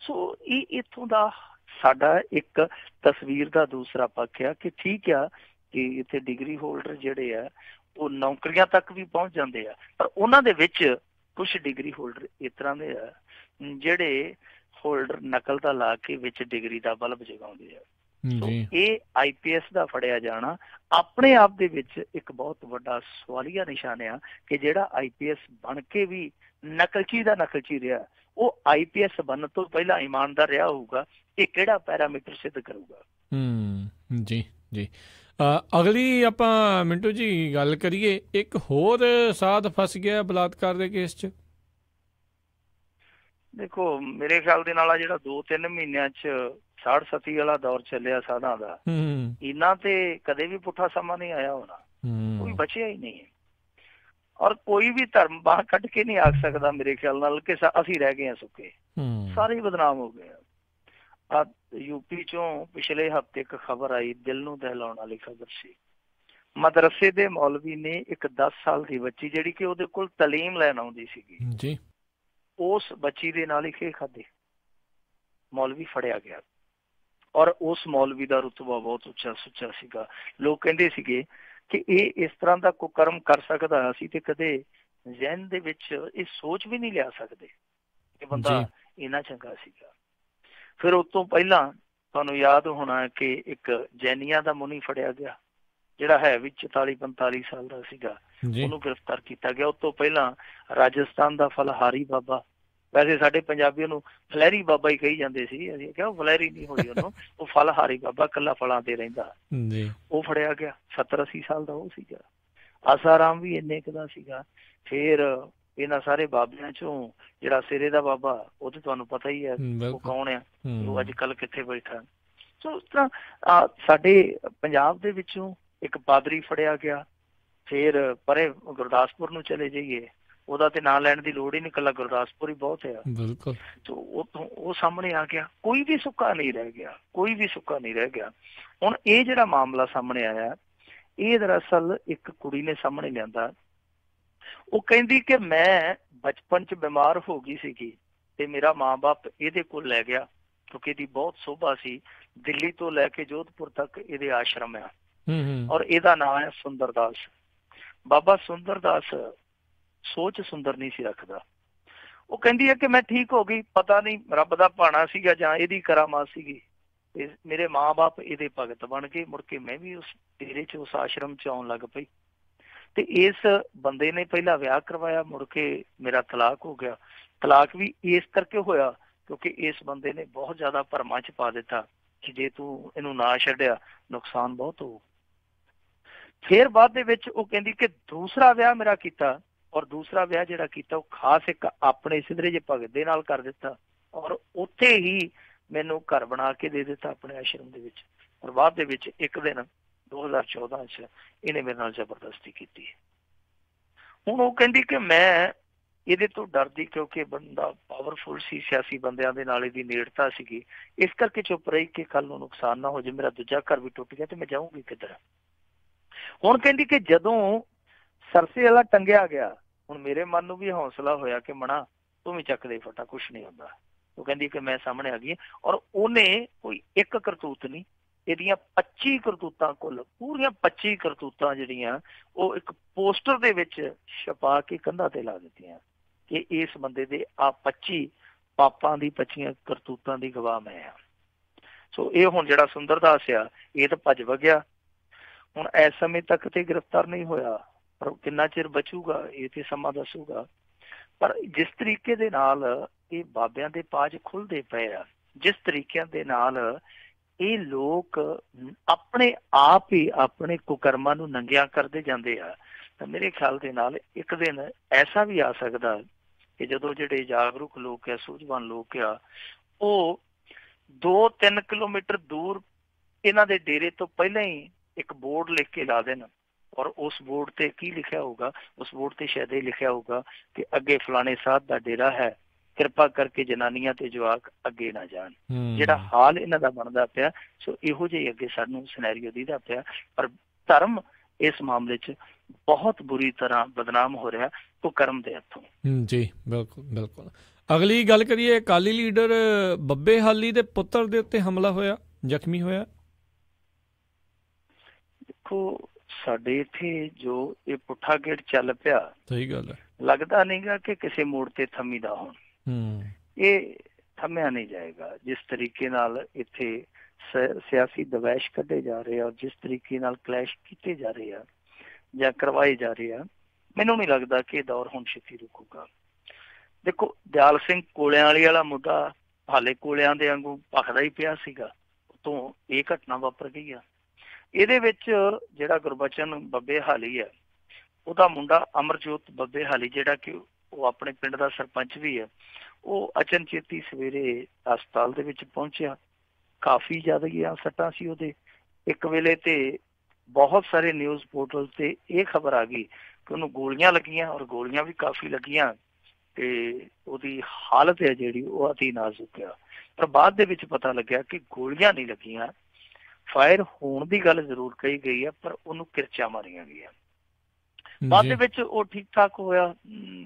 ਸੋ ਇਹ ਇੱਥੋਂ ਦਾ ਸਾਡਾ ਇੱਕ ਤਸਵੀਰ ਦਾ ਦੂਸਰਾ ਪੱਖ ਆ ਕਿ ਠੀਕ ਆ ਕਿ ਇੱਥੇ ਡਿਗਰੀ ਹੋਲਡਰ ਜਿਹੜੇ ਆ ਉਹ ਨੌਕਰੀਆਂ ਤੱਕ ਵੀ ਪਹੁੰਚ ਜਾਂਦੇ ਆ, ਪਰ ਉਹਨਾਂ ਦੇ ਵਿੱਚ ਕੁਛ ਡਿਗਰੀ ਹੋਲਡਰ ਇਸ ਤਰ੍ਹਾਂ ਦੇ ਆ ਜਿਹੜੇ ਹੋਲਡਰ ਨਕਲ ਦਾ ਲਾ ਕੇ ਵਿੱਚ ਡਿਗਰੀ ਦਾ ਬਲਬ ਜਗਾਉਂਦੇ ਆ। ਇਹ IPS ਦਾ ਫੜਿਆ ਜਾਣਾ ਆਪਣੇ ਆਪ ਦੇ ਵਿੱਚ ਇੱਕ ਬਹੁਤ ਵੱਡਾ ਸਵਾਲੀਆ ਨਿਸ਼ਾਨ ਆ ਕਿ ਜਿਹੜਾ IPS ਬਣ ਕੇ ਵੀ ਨਕਲਚੀ ਦਾ ਨਕਲਚੀ ਰਿਹਾ, ਉਹ IPS ਬਣਨ ਤੋਂ ਪਹਿਲਾਂ ਇਮਾਨਦਾਰ ਰਿਹਾ ਹੋਊਗਾ, ਇਹ ਕਿਹੜਾ ਪੈਰਾਮੀਟਰ ਸਿੱਧ ਕਰੂਗਾ। ਜੀ ਜੀ ਅਗਲੀ ਆਪਾਂ ਮਿੰਟੂ ਜੀ ਗੱਲ ਕਰੀਏ, ਇੱਕ ਹੋਰ ਸਾਧ ਫਸ ਗਿਆ ਬਲਾਤਕਾਰ ਦੇ ਕੇਸ 'ਚ। ਦੇਖੋ ਮੇਰੇ ਖਿਆਲ ਦੇ ਨਾਲ ਜਿਹੜਾ 2-3 ਮਹੀਨਿਆਂ 'ਚ 60-70 ਵਾਲਾ ਦੌਰ ਚੱਲਿਆ ਸਾਧਾਂ ਦਾ, ਇਹਨਾਂ ਤੇ ਕਦੇ ਵੀ ਪੁੱਠਾ ਸਮਾਂ ਨਹੀਂ ਆਇਆ ਹੋਣਾ, ਕੋਈ ਬਚਿਆ ਹੀ ਨਹੀਂ ਹੈ। ਔਰ ਕੋਈ ਵੀ ਧਰਮ ਬਾਹਰ ਕੱਢ ਕੇ ਨਹੀਂ ਆਖ ਸਕਦਾ ਮੇਰੇ ਖਿਆਲ ਨਾਲ ਕਿ ਅਸੀਂ ਰਹਿ ਗਏ ਹਾਂ ਸੁੱਕੇ, ਸਾਰੇ ਬਦਨਾਮ ਹੋ ਗਏ ਆ। ਯੂਪੀ ਚੋਂ ਪਿਛਲੇ ਹਫ਼ਤੇ ਇੱਕ ਖਬਰ ਆਈ, ਦਿਲ ਨੂੰ ਦਹਿਲਾਉਣ ਵਾਲੀ ਖਬਰ ਸੀ। ਮਦਰਸੇ ਦੇ ਮੌਲਵੀ ਨੇ ਇੱਕ 10 ਸਾਲ ਦੀ ਬੱਚੀ ਜਿਹੜੀ ਕਿ ਉਹਦੇ ਕੋਲ ਤਾਲੀਮ ਲੈਣ ਆਉਂਦੀ ਸੀਗੀ, ਉਸ ਬੱਚੀ ਦੇ ਨਾਲ ਹੀ ਖੇ ਖਾਧੇ। ਮੌਲਵੀ ਫੜਿਆ ਗਿਆ ਔਰ ਉਸ ਮੌਲਵੀ ਦਾ ਰੁਤਬਾ ਬਹੁਤ ਉੱਚਾ ਸੁੱਚਾ ਸੀਗਾ। ਲੋਕ ਕਹਿੰਦੇ ਸੀਗੇ ਕਿ ਇਹ ਇਸ ਤਰ੍ਹਾਂ ਦਾ ਕੁਕਰਮ ਕਰ ਸਕਦਾ, ਅਸੀਂ ਤੇ ਕਦੇ ਜ਼ਹਿਨ ਦੇ ਵਿੱਚ ਇਹ ਸੋਚ ਵੀ ਨਹੀਂ ਲਿਆ ਸਕਦੇ ਕਿ ਬੰਦਾ ਇੰਨਾ ਚੰਗਾ ਸੀਗਾ। ਫਿਰ ਉਸ ਤੋਂ ਪਹਿਲਾਂ ਤੁਹਾਨੂੰ ਯਾਦ ਹੋਣਾ ਕਿ ਇੱਕ ਜੈਨੀਆਂ ਦਾ ਮੁਨੀ ਫੜਿਆ ਗਿਆ ਜਿਹੜਾ ਹੈ ਵੀ 44-45 ਸਾਲ ਦਾ ਸੀਗਾ, ਉਹਨੂੰ ਗ੍ਰਿਫਤਾਰ ਕੀਤਾ ਗਿਆ। ਉਸ ਤੋਂ ਪਹਿਲਾਂ ਰਾਜਸਥਾਨ ਦਾ ਫਲਹਾਰੀ ਬਾਬਾ, ਵੈਸੇ ਸਾਡੇ ਪੰਜਾਬੀ ਉਹਨੂੰ ਫਲਹਿਰੀ ਬਾਬਾ ਹੀ ਕਹੀ ਜਾਂਦੇ ਸੀ, ਅਸੀਂ ਕਿਹਾ ਫਲਹਿਰੀ ਨਹੀਂ ਹੋਈ ਉਹਨੂੰ, ਉਹ ਫਲਹਾਰੀ ਬਾਬਾ ਇਕੱਲਾ ਫਲਾਂ ਤੇ ਰਹਿੰਦਾ, ਉਹ ਫੜਿਆ ਗਿਆ। 70-80 ਸਾਲ ਦਾ ਉਹ ਸੀਗਾ। ਆਸਾਰਾਮ ਵੀ ਇੰਨੇ ਕੁ ਦਾ ਸੀਗਾ। ਫਿਰ ਇਹਨਾਂ ਸਾਰੇ ਬਾਬਿਆਂ ਚੋਂ ਜਿਹੜਾ ਸਿਰੇ ਦਾ ਬਾਬਾ, ਉਹ ਤੇ ਤੁਹਾਨੂੰ ਪਤਾ ਹੀ ਹੈ ਉਹ ਕੌਣ ਆ, ਉਹ ਅੱਜ ਕੱਲ੍ਹ ਕਿੱਥੇ ਬੈਠਾ। ਸੋ ਇਸ ਤਰ੍ਹਾਂ ਸਾਡੇ ਪੰਜਾਬ ਦੇ ਵਿੱਚੋਂ ਇੱਕ ਪਾਦਰੀ ਫੜਿਆ ਗਿਆ। ਫਿਰ ਪਰੇ ਗੁਰਦਾਸਪੁਰ ਨੂੰ ਚਲੇ ਜਾਈਏ, ਉਹਦਾ ਤੇ ਨਾਂ ਲੈਣ ਦੀ ਲੋੜ ਹੀ ਨਹੀਂ, ਇਕੱਲਾ ਗੁਰਦਾਸਪੁਰ ਹੀ ਬਹੁਤ ਆ। ਤੋ ਉਹ ਸਾਹਮਣੇ ਆ ਗਿਆ, ਕੋਈ ਵੀ ਸੁੱਕਾ ਨਹੀਂ ਰਹਿ ਗਿਆ, ਕੋਈ ਵੀ ਸੁੱਕਾ ਨਹੀਂ ਰਹਿ ਗਿਆ। ਹੁਣ ਇਹ ਜਿਹੜਾ ਮਾਮਲਾ ਸਾਹਮਣੇ ਆਇਆ, ਇਹ ਦਰਅਸਲ ਇੱਕ ਕੁੜੀ ਨੇ ਸਾਹਮਣੇ ਲਿਆਂਦਾ। ਉਹ ਕਹਿੰਦੀ ਕਿ ਮੈਂ ਬਚਪਨ 'ਚ ਬਿਮਾਰ ਹੋ ਗਈ ਸੀਗੀ ਤੇ ਮੇਰਾ ਮਾਂ-ਬਾਪ ਇਹਦੇ ਕੋਲ ਲੈ ਗਿਆ ਕਿਉਂਕਿ ਇਹਦੀ ਬਹੁਤ ਸੋਭਾ ਸੀ। ਦਿੱਲੀ ਤੋਂ ਲੈ ਕੇ ਜੋਧਪੁਰ ਤੱਕ ਇਹਦੇ ਆਸ਼ਰਮ ਆ ਔਰ ਇਹਦਾ ਨਾਮ ਹੈ ਸੁੰਦਰਦਾਸ। ਬਾਬਾ ਸੁੰਦਰਦਾਸ ਸੋਚ ਸੁੰਦਰ ਨਹੀਂ ਸੀ ਰੱਖਦਾ। ਉਹ ਕਹਿੰਦੀ ਹੈ ਕਿ ਮੈਂ ਠੀਕ ਹੋ ਗਈ, ਪਤਾ ਨਹੀਂ ਰੱਬ ਦਾ ਭਾਣਾ ਸੀਗਾ ਜਾਂ ਇਹਦੀ ਕਰਾਮਾਤ ਸੀਗੀ, ਤੇ ਮੇਰੇ ਮਾਂ-ਬਾਪ ਇਹਦੇ ਭਗਤ ਬਣ ਗਏ। ਮੁੜ ਕੇ ਮੈਂ ਵੀ ਉਸ ਡੇਰੇ 'ਚ ਉਸ ਆਸ਼ਰਮ 'ਚ ਆਉਣ ਲੱਗ ਪਈ ਤੇ ਇਸ ਬੰਦੇ ਨੇ ਪਹਿਲਾਂ ਵਿਆਹ ਕਰਵਾਇਆ, ਮੁੜ ਕੇ ਮੇਰਾ ਤਲਾਕ ਹੋ ਗਿਆ। ਤਲਾਕ ਵੀ ਇਸ ਕਰਕੇ ਹੋਇਆ ਕਿਉਂਕਿ ਇਸ ਬੰਦੇ ਨੇ ਬਹੁਤ ਜ਼ਿਆਦਾ ਭਰਮਾਂ 'ਚ ਪਾ ਦਿੱਤਾ ਕਿ ਜੇ ਤੂੰ ਇਹਨੂੰ ਨਾ ਛੱਡਿਆ ਨੁਕਸਾਨ ਬਹੁਤ ਹੋਊ। ਫਿਰ ਬਾਅਦ ਦੇ ਵਿੱਚ ਉਹ ਕਹਿੰਦੀ ਕਿ ਦੂਸਰਾ ਵਿਆਹ ਮੇਰਾ ਕੀਤਾ ਔਰ ਦੂਸਰਾ ਵਿਆਹ ਜਿਹੜਾ ਕੀਤਾ ਉਹ ਖਾਸ ਇੱਕ ਆਪਣੇ ਸਿਧਰੇ ਜਿਹੇ ਭਗਤ ਦੇ ਨਾਲ ਕਰ ਦਿੱਤਾ ਔਰ ਉੱਥੇ ਹੀ ਮੈਨੂੰ ਘਰ ਬਣਾ ਕੇ ਦੇ ਦਿੱਤਾ ਆਪਣੇ ਆਸ਼ਰਮ ਦੇ ਵਿੱਚ। ਔਰ ਬਾਅਦ ਦੇ ਵਿੱਚ ਇੱਕ ਦਿਨ 2014 'ਚ ਇਹਨੇ ਮੇਰੇ ਨਾਲ ਜ਼ਬਰਦਸਤੀ ਕੀਤੀ। ਹੁਣ ਉਹ ਕਹਿੰਦੀ ਕਿ ਮੈਂ ਇਹਦੇ ਤੋਂ ਡਰਦੀ ਕਿਉਂਕਿ ਬੰਦਾ ਪਾਵਰਫੁਲ ਸੀ, ਸਿਆਸੀ ਬੰਦਿਆਂ ਦੇ ਨਾਲ ਇਹਦੀ ਨੇੜਤਾ ਸੀਗੀ, ਇਸ ਕਰਕੇ ਚੁੱਪ ਰਹੀ ਕਿ ਕੱਲ ਨੂੰ ਨੁਕਸਾਨ ਨਾ ਹੋ ਜੇ, ਮੇਰਾ ਦੂਜਾ ਘਰ ਵੀ ਟੁੱਟ ਗਿਆ ਤੇ ਮੈਂ ਜਾਊਂਗੀ ਕਿੱਧਰ। ਹੁਣ ਕਹਿੰਦੀ ਕਿ ਜਦੋਂ ਸਰਸੇ ਵਾਲਾ ਟੰਗਿਆ ਗਿਆ, ਹੁਣ ਮੇਰੇ ਮਨ ਨੂੰ ਵੀ ਹੌਸਲਾ ਹੋਇਆ ਕਿ ਮਣਾ ਤੂੰ ਵੀ ਚੱਕ ਦੇ ਫਟਾ, ਕੁਛ ਨਹੀਂ ਹੁੰਦਾ। ਉਹ ਕਹਿੰਦੀ ਕਿ ਮੈਂ ਸਾਹਮਣੇ ਆ ਗਈ ਔਰ ਉਹਨੇ ਕੋਈ ਇੱਕ ਕਰਤੂਤ ਨਹੀਂ, ਇਹਦੀਆਂ 25 ਕਰਤੂਤਾਂ, ਕੁੱਲ ਪੂਰੀਆਂ 25 ਕਰਤੂਤਾਂ ਜਿਹੜੀਆਂ ਉਹ ਇੱਕ ਪੋਸਟਰ ਦੇ ਵਿੱਚ ਛਪਾ ਕੇ ਕੰਧਾਂ ਤੇ ਲਾ ਦਿੱਤੀਆਂ ਕਿ ਇਸ ਬੰਦੇ ਦੇ ਆ 25 ਪਾਪਾਂ ਦੀ 25 ਕਰਤੂਤਾਂ ਦੀ ਗਵਾਹ ਮੈਂ ਆ। ਸੋ ਇਹ ਹੁਣ ਜਿਹੜਾ ਸੁੰਦਰਦਾਸ ਆ ਇਹ ਤਾਂ ਭੱਜ ਵਗਿਆ। ਹੁਣ ਇਸ ਸਮੇਂ ਤੱਕ ਤੇ ਗ੍ਰਿਫਤਾਰ ਨਹੀਂ ਹੋਇਆ, ਪਰ ਕਿੰਨਾ ਚਿਰ ਬਚੂਗਾ ਇਹ ਤੇ ਸਮਾਂ ਦੱਸੂਗਾ। ਪਰ ਜਿਸ ਤਰੀਕੇ ਦੇ ਨਾਲ ਇਹ ਬਾਬਿਆਂ ਦੇ ਪਾਜ ਖੁੱਲਦੇ ਪਏ ਆ, ਜਿਸ ਤਰੀਕਿਆਂ ਦੇ ਨਾਲ ਇਹ ਲੋਕ ਆਪਣੇ ਆਪ ਹੀ ਆਪਣੇ ਕੁਕਰਮਾਂ ਨੂੰ ਨੰਗਿਆ ਕਰਦੇ ਜਾਂਦੇ ਆ, ਤਾਂ ਮੇਰੇ ਖਿਆਲ ਦੇ ਨਾਲ ਇੱਕ ਦਿਨ ਐਸਾ ਵੀ ਆ ਸਕਦਾ ਕਿ ਜਦੋਂ ਜਿਹੜੇ ਜਾਗਰੂਕ ਲੋਕ ਆ, ਸੂਝਵਾਨ ਲੋਕ ਆ, ਉਹ 2-3 ਕਿਲੋਮੀਟਰ ਦੂਰ ਇਹਨਾਂ ਦੇ ਡੇਰੇ ਤੋਂ ਪਹਿਲਾਂ ਹੀ ਇੱਕ ਬੋਰਡ ਲਿਖ ਕੇ ਲਾ ਦੇਣ, ਔਰ ਉਸ ਬੋਰਡ ਤੇ ਕੀ ਲਿਖਿਆ ਹੋਊਗਾ? ਉਸ ਬੋਰਡ ਤੇ ਸ਼ਾਇਦ ਇਹ ਲਿਖਿਆ ਹੋਊਗਾ ਕਿ ਅੱਗੇ ਫਲਾਣੇ ਸਾਧ ਦਾ ਡੇਰਾ ਹੈ, ਕਿਰਪਾ ਕਰਕੇ ਜਨਾਨੀਆਂ ਤੇ ਜਵਾਕ ਅੱਗੇ ਨਾ ਜਾਣ। ਜਿਹੜਾ ਹਾਲ ਇਹਨਾਂ ਦਾ ਬਣਦਾ ਪਿਆ, ਸੋ ਇਹੋ ਜਿਹੀ ਅੱਗੇ ਸਾਨੂੰ ਸਿਨੈਰੀਓ ਦੀਦਾ ਪਿਆ। ਪਰ ਧਰਮ ਇਸ ਮਾਮਲੇ 'ਚ ਬਹੁਤ ਬੁਰੀ ਤਰ੍ਹਾਂ ਬਦਨਾਮ ਹੋ ਰਿਹਾ ਕੁਕਰਮ ਦੇ ਹੱਥੋਂ। ਜੀ ਬਿਲਕੁਲ ਬਿਲਕੁਲ। ਅਗਲੀ ਗੱਲ ਕਰੀਏ, ਅਕਾਲੀ ਲੀਡਰ ਬੱਬੇ ਹਾਲੀ ਦੇ ਪੁੱਤਰ ਦੇ ਉੱਤੇ ਹਮਲਾ ਹੋਇਆ, ਜ਼ਖਮੀ ਹੋਇਆ। ਦੇਖੋ ਸਾਡੇ ਇੱਥੇ ਜੋ ਇਹ ਪੁੱਠਾ ਗੇੜ ਚੱਲ ਪਿਆ, ਸਹੀ ਗੱਲ ਹੈ, ਲੱਗਦਾ ਨਹੀਂਗਾ ਕਿ ਕਿਸੇ ਮੋੜ ਤੇ ਥੰਮੀ ਦਾ ਹੁਣ। ਇਹ ਥੰਮਿਆ ਨਹੀਂ ਜਾਏਗਾ। ਜਿਸ ਤਰੀਕੇ ਨਾਲ ਇੱਥੇ ਸਿਆਸੀ ਦਵੈਸ਼ ਕੱਢੇ ਜਾ ਰਹੇ ਆ, ਔਰ ਜਿਸ ਤਰੀਕੇ ਨਾਲ ਕਲੈਸ਼ ਕੀਤੇ ਜਾ ਰਹੇ ਆ ਜਾਂ ਕਰਵਾਏ ਜਾ ਰਹੇ ਆ, ਮੈਨੂੰ ਨਹੀਂ ਲੱਗਦਾ ਕਿ ਇਹ ਦੌਰ ਹੁਣ ਛੇਤੀ ਰੁਕੂਗਾ। ਦੇਖੋ ਦਿਆਲ ਸਿੰਘ ਕੋਲਿਆਂ ਵਾਲਾ ਮੁੱਦਾ ਹਾਲੇ ਕੋਲਿਆਂ ਦੇ ਵਾਂਗੂ ਭਖਦਾ ਹੀ ਪਿਆ ਸੀਗਾ, ਉਤੋਂ ਇਹ ਘਟਨਾ ਵਾਪਰ ਗਈ ਆ। ਇਹਦੇ ਵਿੱਚ ਜਿਹੜਾ ਗੁਰਬਚਨ ਬੱਬੇ ਹਾਲੀ ਹੈ, ਉਹਦਾ ਮੁੰਡਾ ਅਮਰਜੋਤ ਬੱਬੇ ਹਾਲੀ, ਜਿਹੜਾ ਕਿ ਉਹ ਆਪਣੇ ਪਿੰਡ ਦਾ ਸਰਪੰਚ ਵੀ ਹੈ, ਉਹ ਅਚਨਚੇਤੀ ਸਵੇਰੇ ਹਸਪਤਾਲ ਦੇ ਵਿੱਚ ਪਹੁੰਚਿਆ। ਕਾਫੀ ਜ਼ਿਆਦਾ ਸੱਟਾਂ ਸੀ ਉਹਦੇ। ਇੱਕ ਵੇਲੇ ਤੇ ਬਹੁਤ ਸਾਰੇ ਨਿਊਜ਼ ਪੋਰਟਲ ਤੇ ਇਹ ਖਬਰ ਆ ਗਈ ਕਿ ਉਹਨੂੰ ਗੋਲੀਆਂ ਲੱਗੀਆਂ, ਔਰ ਗੋਲੀਆਂ ਵੀ ਕਾਫੀ ਲੱਗੀਆਂ, ਤੇ ਉਹਦੀ ਹਾਲਤ ਹੈ ਜਿਹੜੀ ਉਹ ਅਤੀ ਨਾਜ਼ੁਕ ਆ। ਪਰ ਬਾਅਦ ਦੇ ਵਿੱਚ ਪਤਾ ਲੱਗਿਆ ਕਿ ਗੋਲੀਆਂ ਨਹੀਂ ਲੱਗੀਆਂ, ਫਾਇਰ ਹੋਣ ਦੀ ਗੱਲ ਜ਼ਰੂਰ ਕਹੀ ਗਈ ਹੈ, ਪਰ ਉਹਨੂੰ ਕਿਰਚਾਂ ਮਾਰੀਆਂ ਗਈਆਂ। ਬਾਅਦ ਦੇ ਵਿੱਚ ਉਹ ਠੀਕ ਠਾਕ ਹੋਇਆ,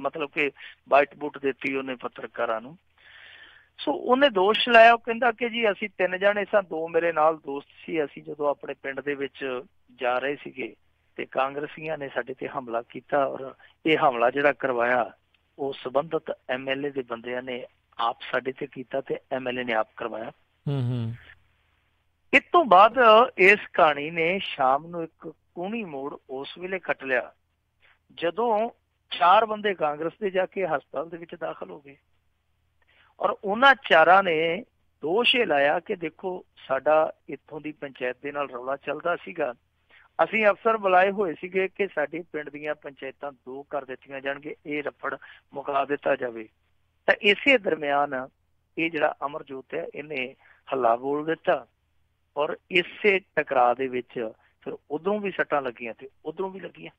ਮਤਲਬ ਕਿ ਬਾਈਟ ਬੂਟ ਦਿੱਤੀ ਉਹਨੇ ਪੱਤਰਕਾਰਾਂ ਨੂੰ। ਸੋ ਉਹਨੇ ਦੋਸ਼ ਲਾਇਆ, ਉਹ ਕਹਿੰਦਾ ਕਿ ਜੀ ਅਸੀਂ 3 ਜਣੇ ਸਾਂ, 2 ਮੇਰੇ ਨਾਲ ਦੋਸਤ ਸੀ, ਅਸੀਂ ਜਦੋਂ ਆਪਣੇ ਪਿੰਡ ਦੇ ਵਿੱਚ ਜਾ ਰਹੇ ਸੀਗੇ ਤੇ ਕਾਂਗਰਸੀਆਂ ਨੇ ਸਾਡੇ ਤੇ ਹਮਲਾ ਕੀਤਾ, ਔਰ ਇਹ ਹਮਲਾ ਜਿਹੜਾ ਕਰਵਾਇਆ ਉਹ ਸੰਬੰਧਿਤ MLA ਦੇ ਬੰਦਿਆਂ ਨੇ ਆਪ ਸਾਡੇ ਤੇ ਕੀਤਾ ਤੇ MLA ਨੇ ਆਪ ਕਰਵਾਇਆ। ਇਸ ਤੋਂ ਬਾਅਦ ਇਸ ਕਹਾਣੀ ਨੇ ਸ਼ਾਮ ਨੂੰ ਇੱਕ ਕੂਣੀ ਮੋੜ ਉਸ ਵੇਲੇ ਕੱਟ ਲਿਆ ਜਦੋਂ 4 ਬੰਦੇ ਕਾਂਗਰਸ ਦੇ ਜਾ ਕੇ ਹਸਪਤਾਲ ਦੇ ਵਿੱਚ ਦਾਖਲ ਹੋ ਗਏ, ਔਰ ਉਹਨਾਂ 4 ਨੇ ਦੋਸ਼ ਇਹ ਲਾਇਆ ਕਿ ਦੇਖੋ ਸਾਡਾ ਇੱਥੋਂ ਦੀ ਪੰਚਾਇਤ ਦੇ ਨਾਲ ਰੌਲਾ ਚੱਲਦਾ ਸੀਗਾ, ਅਸੀਂ ਅਫਸਰ ਬੁਲਾਏ ਹੋਏ ਸੀਗੇ ਕਿ ਸਾਡੇ ਪਿੰਡ ਦੀਆਂ ਪੰਚਾਇਤਾਂ 2 ਕਰ ਦਿੱਤੀਆਂ ਜਾਣਗੇ, ਇਹ ਰਫੜ ਮੁਕਾ ਦਿੱਤਾ ਜਾਵੇ। ਤਾਂ ਇਸੇ ਦਰਮਿਆਨ ਇਹ ਜਿਹੜਾ ਅਮਰਜੋਤ ਹੈ, ਇਹਨੇ ਹੱਲਾ ਬੋਲ ਦਿੱਤਾ, ਔਰ ਇਸੇ ਟਕਰਾਅ ਦੇ ਵਿੱਚ ਫਿਰ ਉਧਰੋਂ ਵੀ ਸੱਟਾਂ ਲੱਗੀਆਂ ਤੇ ਉਧਰੋਂ ਵੀ ਲੱਗੀਆਂ।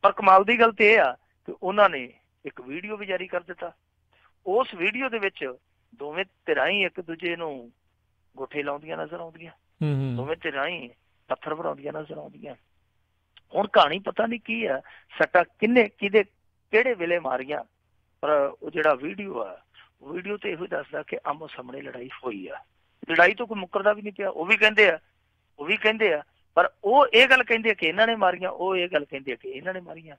ਪਰ ਕਮਾਲ ਦੀ ਗੱਲ ਤੇ ਇਹ ਆ ਕਿ ਉਹਨਾਂ ਨੇ ਇੱਕ ਵੀਡੀਓ ਵੀ ਜਾਰੀ ਕਰ ਦਿੱਤਾ। ਉਸ ਵੀਡੀਓ ਦੇ ਵਿੱਚ ਦੋਵੇਂ ਧਿਰਾਂ ਹੀ ਇੱਕ ਦੂਜੇ ਨੂੰ ਗੁੱਠੇ ਲਾਉਂਦੀਆਂ ਨਜ਼ਰ ਆਉਂਦੀਆਂ, ਦੋਵੇਂ ਧਿਰਾਂ ਹੀ ਪੱਥਰ ਭਰਾਉਂਦੀਆਂ ਨਜ਼ਰ ਆਉਂਦੀਆਂ। ਹੁਣ ਕਹਾਣੀ ਪਤਾ ਨਹੀਂ ਕੀ ਆ, ਸੱਟਾਂ ਕਿਹਨੇ ਕਿਹੜੇ ਵੇਲੇ ਮਾਰੀਆਂ, ਪਰ ਉਹ ਜਿਹੜਾ ਵੀਡੀਓ ਆ, ਵੀਡੀਓ ਤੇ ਇਹੋ ਦੱਸਦਾ ਕਿ ਆਮੋ ਸਾਹਮਣੇ ਲੜਾਈ ਹੋਈ ਆ। ਲੜਾਈ ਤੋਂ ਕੋਈ ਮੁੱਕਰਦਾ ਵੀ ਨਹੀਂ ਪਿਆ। ਉਹ ਵੀ ਕਹਿੰਦੇ ਆ ਪਰ ਉਹ ਇਹ ਗੱਲ ਕਹਿੰਦੇ ਆ ਕਿ ਇਹਨਾਂ ਨੇ ਮਾਰੀਆਂ, ਉਹ ਇਹ ਗੱਲ ਕਹਿੰਦੇ ਆ ਕਿ ਇਹਨਾਂ ਨੇ ਮਾਰੀਆਂ।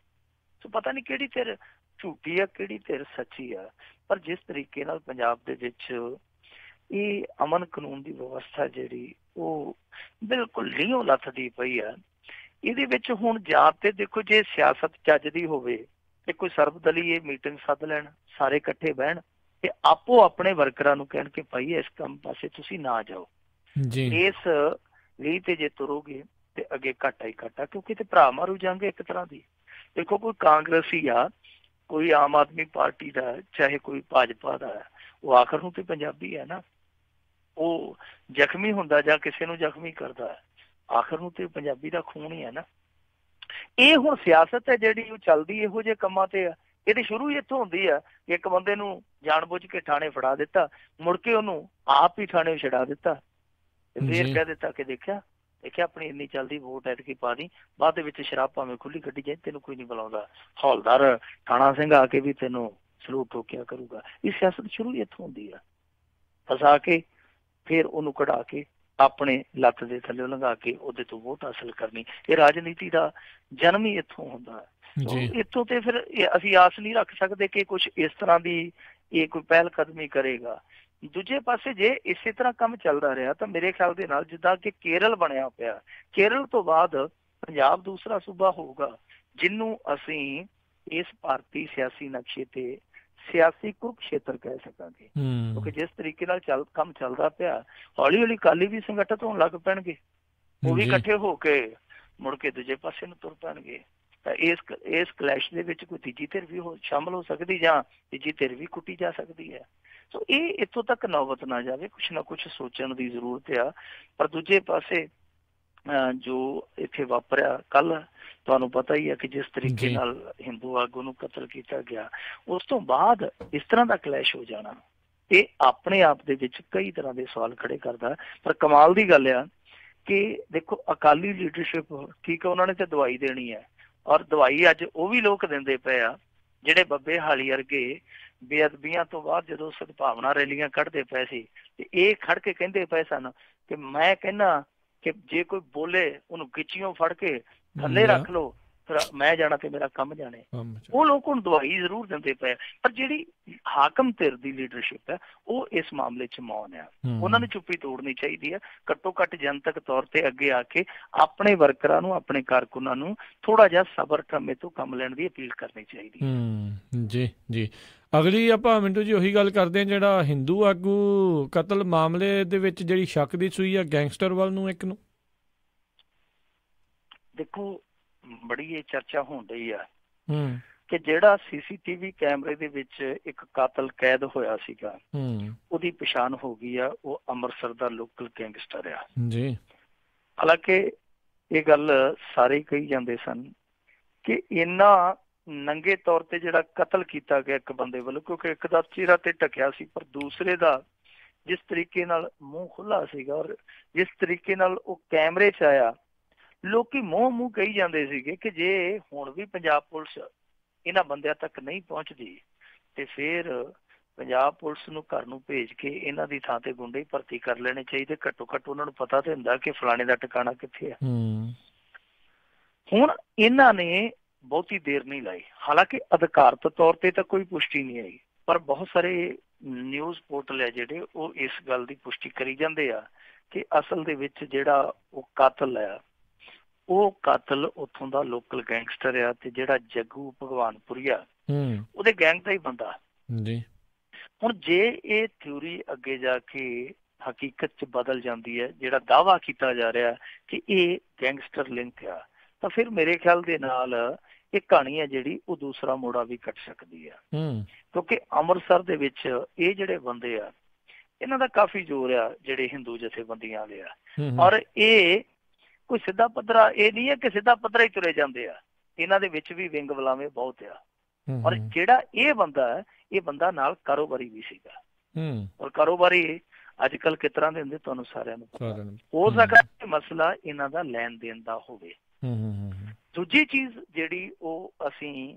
ਸੋ ਪਤਾ ਨਹੀਂ ਕਿਹੜੀ ਧਿਰ ਝੂਠੀ ਆ, ਕਿਹੜੀ ਧਿਰ ਸੱਚੀ ਆ। ਪਰ ਜਿਸ ਤਰੀਕੇ ਨਾਲ ਪੰਜਾਬ ਦੇ ਵਿੱਚ ਇਹ ਅਮਨ ਕਾਨੂੰਨ ਦੀ ਵਿਵਸਥਾ ਜਿਹੜੀ ਉਹ ਬਿਲਕੁਲ ਲੀਹੋਂ ਲੱਥਦੀ ਪਈ ਆ, ਇਹਦੇ ਵਿੱਚ ਹੁਣ ਜਾਂ ਤੇ ਦੇਖੋ ਜੇ ਸਿਆਸਤ ਚੱਜਦੀ ਹੋਵੇ ਤੇ ਕੋਈ ਸਰਬਦਲੀ ਇਹ ਮੀਟਿੰਗ ਸੱਦ ਲੈਣ, ਸਾਰੇ ਇਕੱਠੇ ਬਹਿਣ ਤੇ ਆਪੋ ਆਪਣੇ ਵਰਕਰਾਂ ਨੂੰ ਕਹਿਣ ਕਿ ਭਾਈ ਇਸ ਕੰਮ ਪਾਸੇ ਤੁਸੀਂ ਨਾ ਜਾਓ, ਇਸ ਲਈ ਤੇ ਜੇ ਤੁਰੋਗੇ ਤੇ ਅੱਗੇ ਘਾਟਾ ਹੀ ਘਾਟਾ, ਕਿਉਂਕਿ ਤੇ ਭਰਾ ਮਾਰੂ ਜਾਂਗੇ ਇੱਕ ਤਰ੍ਹਾਂ ਦੀ। ਦੇਖੋ ਕੋਈ ਕਾਂਗਰਸੀ ਆ, ਕੋਈ ਆਮ ਆਦਮੀ ਪਾਰਟੀ ਦਾ, ਚਾਹੇ ਕੋਈ ਭਾਜਪਾ ਦਾ, ਉਹ ਆਖਰ ਨੂੰ ਤੇ ਪੰਜਾਬੀ ਹੈ ਨਾ। ਉਹ ਜ਼ਖਮੀ ਹੁੰਦਾ ਜਾਂ ਕਿਸੇ ਨੂੰ ਜ਼ਖਮੀ ਕਰਦਾ, ਆਖਰ ਨੂੰ ਤੇ ਪੰਜਾਬੀ ਦਾ ਖੂਨ ਹੀ ਹੈ ਨਾ। ਇਹ ਹੁਣ ਸਿਆਸਤ ਹੈ ਜਿਹੜੀ ਉਹ ਚੱਲਦੀ ਇਹੋ ਜਿਹੇ ਕੰਮਾਂ ਤੇ ਆ। ਇਹਦੀ ਸ਼ੁਰੂ ਹੀ ਇੱਥੋਂ ਹੁੰਦੀ ਆ ਕਿ ਇੱਕ ਬੰਦੇ ਨੂੰ ਜਾਣਬੁੱਝ ਕੇ ਥਾਣੇ ਫੜਾ ਦਿੱਤਾ, ਮੁੜ ਕੇ ਉਹਨੂੰ ਆਪ ਹੀ ਥਾਣੇ ਛਡਾ ਦਿੱਤਾ, ਫੇਰ ਕਹਿ ਦਿੱਤਾ ਕਿ ਦੇਖਿਆ ਆਪਣੀ ਇੰਨੀ ਚੱਲਦੀ ਵੋਟ ਐਤਕੀ ਪਾ ਦੀ, ਬਾਅਦ ਦੇ ਵਿੱਚ ਸ਼ਰਾਬ ਭਾਵੇਂ ਖੁੱਲੀ ਕੱਢੀ ਜਾਏ ਤੈਨੂੰ ਕੋਈ ਨਹੀਂ ਬੁਲਾਉਂਦਾ, ਹੌਲਦਾਰ ਥਾਣਾ ਸਿੰਘ ਆ ਕੇ ਵੀ ਤੈਨੂੰ ਸਲੂਟ ਠੋਕਿਆ ਕਰੂਗਾ। ਇਹ ਸਿਆਸਤ ਸ਼ੁਰੂ ਹੀ ਇੱਥੋਂ ਹੁੰਦੀ ਆ। ਫਸਾ ਕੇ ਫੇਰ ਉਹਨੂੰ ਕਢਾ ਕੇ ਆਪਣੇ ਲੱਤ ਦੇ ਥੱਲੇ ਲੰਘਾ ਕੇ ਉਹਦੇ ਤੋਂ ਵੋਟ ਹਾਸਲ ਕਰਨੀ, ਇਹ ਰਾਜਨੀਤੀ ਦਾ ਜਨਮ ਹੀ ਇੱਥੋਂ ਹੁੰਦਾ। ਇੱਥੋਂ ਤੇ ਫਿਰ ਅਸੀਂ ਆਸ ਨਹੀਂ ਰੱਖ ਸਕਦੇ ਕਿ ਕੁਛ ਇਸ ਤਰ੍ਹਾਂ ਦੀ ਇਹ ਕੋਈ ਪਹਿਲ ਕਦਮੀ ਕਰੇਗਾ। ਦੂਜੇ ਪਾਸੇ ਜੇ ਇਸੇ ਤਰ੍ਹਾਂ ਕੰਮ ਚੱਲਦਾ ਰਿਹਾ ਤਾਂ ਮੇਰੇ ਖਿਆਲ ਦੇ ਨਾਲ ਜਿੱਦਾਂ ਕਿ ਕੇਰਲ ਬਣਿਆ ਪਿਆ, ਕੇਰਲ ਤੋਂ ਬਾਅਦ ਪੰਜਾਬ ਦੂਸਰਾ ਸੂਬਾ ਹੋਊਗਾ ਜਿਹਨੂੰ ਅਸੀਂ ਇਸ ਭਾਰਤੀ ਸਿਆਸੀ ਨਕਸ਼ੇ ਤੇ ਸਿਆਸੀ ਕੁਰੂਕਸ਼ੇਤਰ ਕਹਿ ਸਕਾਂਗੇ। ਕਿਉਂਕਿ ਜਿਸ ਤਰੀਕੇ ਨਾਲ ਕੰਮ ਚੱਲਦਾ ਪਿਆ, ਹੌਲੀ ਹੌਲੀ ਅਕਾਲੀ ਵੀ ਸੰਗਠਿਤ ਹੋਣ ਲੱਗ ਪੈਣਗੇ, ਉਹ ਵੀ ਇਕੱਠੇ ਹੋ ਕੇ ਮੁੜ ਕੇ ਦੂਜੇ ਪਾਸੇ ਨੂੰ ਤੁਰ ਪੈਣਗੇ। ਤਾਂ ਇਸ ਕਲੈਸ਼ ਦੇ ਵਿੱਚ ਕੋਈ ਤੀਜੀ ਧਿਰ ਵੀ ਸ਼ਾਮਲ ਹੋ ਸਕਦੀ, ਜਾਂ ਤੀਜੀ ਧਿਰ ਵੀ ਕੁੱਟੀ ਜਾ ਸਕਦੀ ਹੈ। ਸੋ ਇਹ ਇੱਥੋਂ ਤੱਕ ਨੌਬਤ ਨਾ ਜਾਵੇ, ਕੁਛ ਨਾ ਕੁਛ ਸੋਚਣ ਦੀ ਜ਼ਰੂਰਤ ਆ। ਪਰ ਦੂਜੇ ਪਾਸੇ ਜੋ ਇੱਥੇ ਵਾਪਰਿਆ ਕੱਲ, ਤੁਹਾਨੂੰ ਪਤਾ ਹੀ ਹੈ ਕਿ ਜਿਸ ਤਰੀਕੇ ਨਾਲ ਹਿੰਦੂ ਆਗੂ ਨੂੰ ਕਤਲ ਕੀਤਾ ਗਿਆ, ਉਸ ਤੋਂ ਬਾਅਦ ਇਸ ਤਰ੍ਹਾਂ ਦਾ ਕਲੈਸ਼ ਹੋ ਜਾਣਾ, ਇਹ ਆਪਣੇ ਆਪ ਦੇ ਵਿੱਚ ਕਈ ਤਰ੍ਹਾਂ ਦੇ ਸਵਾਲ ਖੜੇ ਕਰਦਾ। ਪਰ ਕਮਾਲ ਦੀ ਗੱਲ ਆ ਕਿ ਦੇਖੋ ਅਕਾਲੀ ਲੀਡਰਸ਼ਿਪ, ਠੀਕ ਹੈ, ਉਹਨਾਂ ਨੇ ਤੇ ਦਵਾਈ ਦੇਣੀ ਹੈ, ਔਰ ਦਵਾਈ ਅੱਜ ਉਹ ਵੀ ਲੋਕ ਦਿੰਦੇ ਪਏ ਆ ਜਿਹੜੇ ਬੱਬੇ ਹਾਲੀ ਵਰਗੇ ਬੇਅਦਬੀਆਂ ਤੋਂ ਬਾਅਦ ਜਦੋਂ ਸਦਭਾਵਨਾ ਰੈਲੀਆਂ ਕੱਢਦੇ ਪਏ ਸੀ, ਤੇ ਇਹ ਖੜ ਕੇ ਕਹਿੰਦੇ ਪਏ ਸਨ ਕਿ ਮੈਂ ਕਹਿੰਦਾ ਕਿ ਜੇ ਕੋਈ ਬੋਲੇ ਉਹਨੂੰ ਗਿੱਚੀਓਂ ਫੜ ਕੇ ਥੱਲੇ ਰੱਖ ਲਓ, ਫਿਰ ਮੈਂ ਜਾਣਾ ਤੇ ਮੇਰਾ ਕੰਮ ਜਾਣੇ। ਉਹ ਲੋਕ ਹੁਣ ਦਵਾਈ ਜ਼ਰੂਰ ਦਿੰਦੇ ਪਏ, ਪਰ ਜਿਹੜੀ ਹਾਕਮ ਧਿਰ ਦੀ ਲੀਡਰਸ਼ਿਪ ਹੈ ਉਹ ਇਸ ਮਾਮਲੇ 'ਚ ਮੌਨ ਆ। ਉਹਨਾਂ ਨੂੰ ਚੁੱਪੀ ਤੋੜਨੀ ਚਾਹੀਦੀ ਹੈ। ਘੱਟੋ ਘੱਟ ਜਨਤਕ ਤੌਰ ਤੇ ਅੱਗੇ ਆ ਕੇ ਆਪਣੇ ਵਰਕਰਾਂ ਨੂੰ, ਆਪਣੇ ਕਾਰਕੁਨਾਂ ਨੂੰ ਥੋੜਾ ਜਿਹਾ ਸਬਰ ਟਰਮੇ ਤੋਂ ਕੰਮ ਲੈਣ ਦੀ ਅਪੀਲ ਕਰਨੀ ਚਾਹੀਦੀ ਹੈ। ਜੀ ਜੀ। ਅਗਲੀ ਆਪਾਂ ਮਿੰਟੂ ਜੀ ਉਹੀ ਗੱਲ ਕਰਦੇ ਹਾਂ, ਜਿਹੜਾ ਹਿੰਦੂ ਆਗੂ ਕਤਲ ਮਾਮਲੇ ਦੇ ਵਿੱਚ ਜਿਹੜੀ ਸ਼ੱਕ ਦੀ ਸੂਈ ਆ ਗੈਂਗਸਟਰ ਵੱਲ ਨੂੰ ਇੱਕ ਨੂੰ, ਦੇਖੋ ਬੜੀ ਇਹ ਚਰਚਾ ਹੋਣ ਰਹੀ ਆ ਕਿ ਜਿਹੜਾ CCTV ਕੈਮਰੇ ਦੇ ਵਿੱਚ ਇੱਕ ਕਾਤਲ ਕੈਦ ਹੋਇਆ ਸੀਗਾ, ਉਹਦੀ ਪਛਾਣ ਹੋ ਗਈ ਆ, ਉਹ ਅੰਮ੍ਰਿਤਸਰ ਦਾ ਲੋਕਲ ਗੈਂਗਸਟਰ ਆ ਜੀ। ਹਾਲਾਂਕਿ ਇਹ ਗੱਲ ਸਾਰੇ ਕਹੀ ਜਾਂਦੇ ਸਨ ਕਿ ਇੰਨਾ ਨੰਗੇ ਤੌਰ ਤੇ ਜਿਹੜਾ ਕਤਲ ਕੀਤਾ ਗਿਆ ਇੱਕ ਬੰਦੇ ਵੱਲੋਂ, ਕਿਉਂਕਿ ਇੱਕ ਦਾ ਚਿਹਰਾ ਤੇ ਢਕਿਆ ਸੀ, ਪਰ ਦੂਸਰੇ ਦਾ ਜਿਸ ਤਰੀਕੇ ਨਾਲ ਮੂੰਹ ਖੁੱਲਾ ਸੀਗਾ ਔਰ ਜਿਸ ਤਰੀਕੇ ਨਾਲ ਉਹ ਕੈਮਰੇ 'ਚ ਆਇਆ, ਲੋਕੀ ਮੂੰਹ ਕਹੀ ਜਾਂਦੇ ਸੀਗੇ ਕਿ ਜੇ ਹੁਣ ਵੀ ਪੰਜਾਬ ਪੁਲਿਸ ਇਹਨਾਂ ਬੰਦਿਆਂ ਤੱਕ ਨਹੀਂ ਪਹੁੰਚਦੀ ਤੇ ਫਿਰ ਪੰਜਾਬ ਪੁਲਿਸ ਨੂੰ ਘਰ ਨੂੰ ਭੇਜ ਕੇ ਇਹਨਾਂ ਦੀ ਥਾਂ ਤੇ ਗੁੰਡੇ ਹੀ ਭਰਤੀ ਕਰ ਲੈਣੇ ਚਾਹੀਦੇ। ਘੱਟੋ ਘੱਟ ਉਹਨਾਂ ਨੂੰ ਪਤਾ ਤੇ ਹੁੰਦਾ ਕਿ ਫਲਾਣੇ ਦਾ ਟਿਕਾਣਾ ਕਿੱਥੇ ਆ। ਹੁਣ ਇਹਨਾਂ ਨੇ ਬਹੁਤੀ ਦੇਰ ਨਹੀਂ ਲਾਈ, ਹਾਲਾਂਕਿ ਅਧਿਕਾਰਤ ਤੌਰ ਤੇ ਤਾਂ ਕੋਈ ਪੁਸ਼ਟੀ ਨਹੀਂ ਆਈ, ਪਰ ਬਹੁਤ ਸਾਰੇ ਨਿਊਜ਼ ਪੋਰਟਲ ਆ ਜਿਹੜੇ ਉਹ ਇਸ ਗੱਲ ਦੀ ਪੁਸ਼ਟੀ ਕਰੀ ਜਾਂਦੇ ਆ ਕਿ ਅਸਲ ਦੇ ਵਿੱਚ ਜਿਹੜਾ ਉਹ ਕਾਤਲ ਆ, ਉਹ ਕਾਤਲ ਉੱਥੋਂ ਦਾ ਲੋਕਲ ਗੈਂਗਸਟਰ ਆ, ਤੇ ਜਿਹੜਾ ਜੱਗੂ ਭਗਵਾਨਪੁਰੀਆ ਉਹਦੇ ਗੈਂਗ ਦਾ ਹੀ ਬੰਦਾ ਜੀ। ਹੁਣ ਜੇ ਇਹ ਥਿਊਰੀ ਅੱਗੇ ਜਾ ਕੇ ਹਕੀਕਤ 'ਚ ਬਦਲ ਜਾਂਦੀ ਹੈ, ਜਿਹੜਾ ਦਾਅਵਾ ਕੀਤਾ ਜਾ ਰਿਹਾ ਕਿ ਇਹ ਗੈਂਗਸਟਰ ਲਿੰਕ ਆ, ਤਾਂ ਫਿਰ ਮੇਰੇ ਖਿਆਲ ਦੇ ਨਾਲ ਇਹ ਕਹਾਣੀ ਹੈ ਜਿਹੜੀ ਉਹ ਦੂਸਰਾ ਮੋੜਾ ਵੀ ਕੱਟ ਸਕਦੀ ਆ। ਕਿਉਂਕਿ ਅੰਮ੍ਰਿਤਸਰ ਦੇ ਵਿੱਚ ਇਹ ਜਿਹੜੇ ਬੰਦੇ ਆ, ਇਹਨਾਂ ਦਾ ਕਾਫੀ ਜ਼ੋਰ ਆ ਜਿਹੜੇ ਹਿੰਦੂ ਜਥੇਬੰਦੀਆਂ ਵਾਲੇ ਆ, ਔਰ ਇਹ ਕੋਈ ਸਿੱਧਾ ਪੱਧਰਾ ਇਹ ਨਹੀਂ ਹੈ ਕਿ ਸਿੱਧਾ ਪੱਧਰਾ ਹੀ ਤੁਰੇ ਜਾਂਦੇ ਆ, ਇਹਨਾਂ ਦੇ ਵਿੱਚ ਵੀ ਵਿੰਗ ਵਲਾਵੇਂ ਬਹੁਤ ਆ। ਔਰ ਜਿਹੜਾ ਇਹ ਬੰਦਾ ਹੈ, ਇਹ ਬੰਦਾ ਨਾਲ ਕਾਰੋਬਾਰੀ ਵੀ ਸੀਗਾ, ਔਰ ਕਾਰੋਬਾਰੀ ਅੱਜ ਕੱਲ ਕਿਸ ਤਰ੍ਹਾਂ ਦੇ ਹੁੰਦੇ ਤੁਹਾਨੂੰ ਸਾਰਿਆਂ ਨੂੰ ਪਤਾ। ਹੋ ਸਕਦਾ ਕਿ ਮਸਲਾ ਇਹਨਾਂ ਦਾ ਲੈਣ ਦੇਣ ਦਾ ਹੋਵੇ। ਦੂਜੀ ਚੀਜ਼ ਜਿਹੜੀ ਉਹ ਅਸੀਂ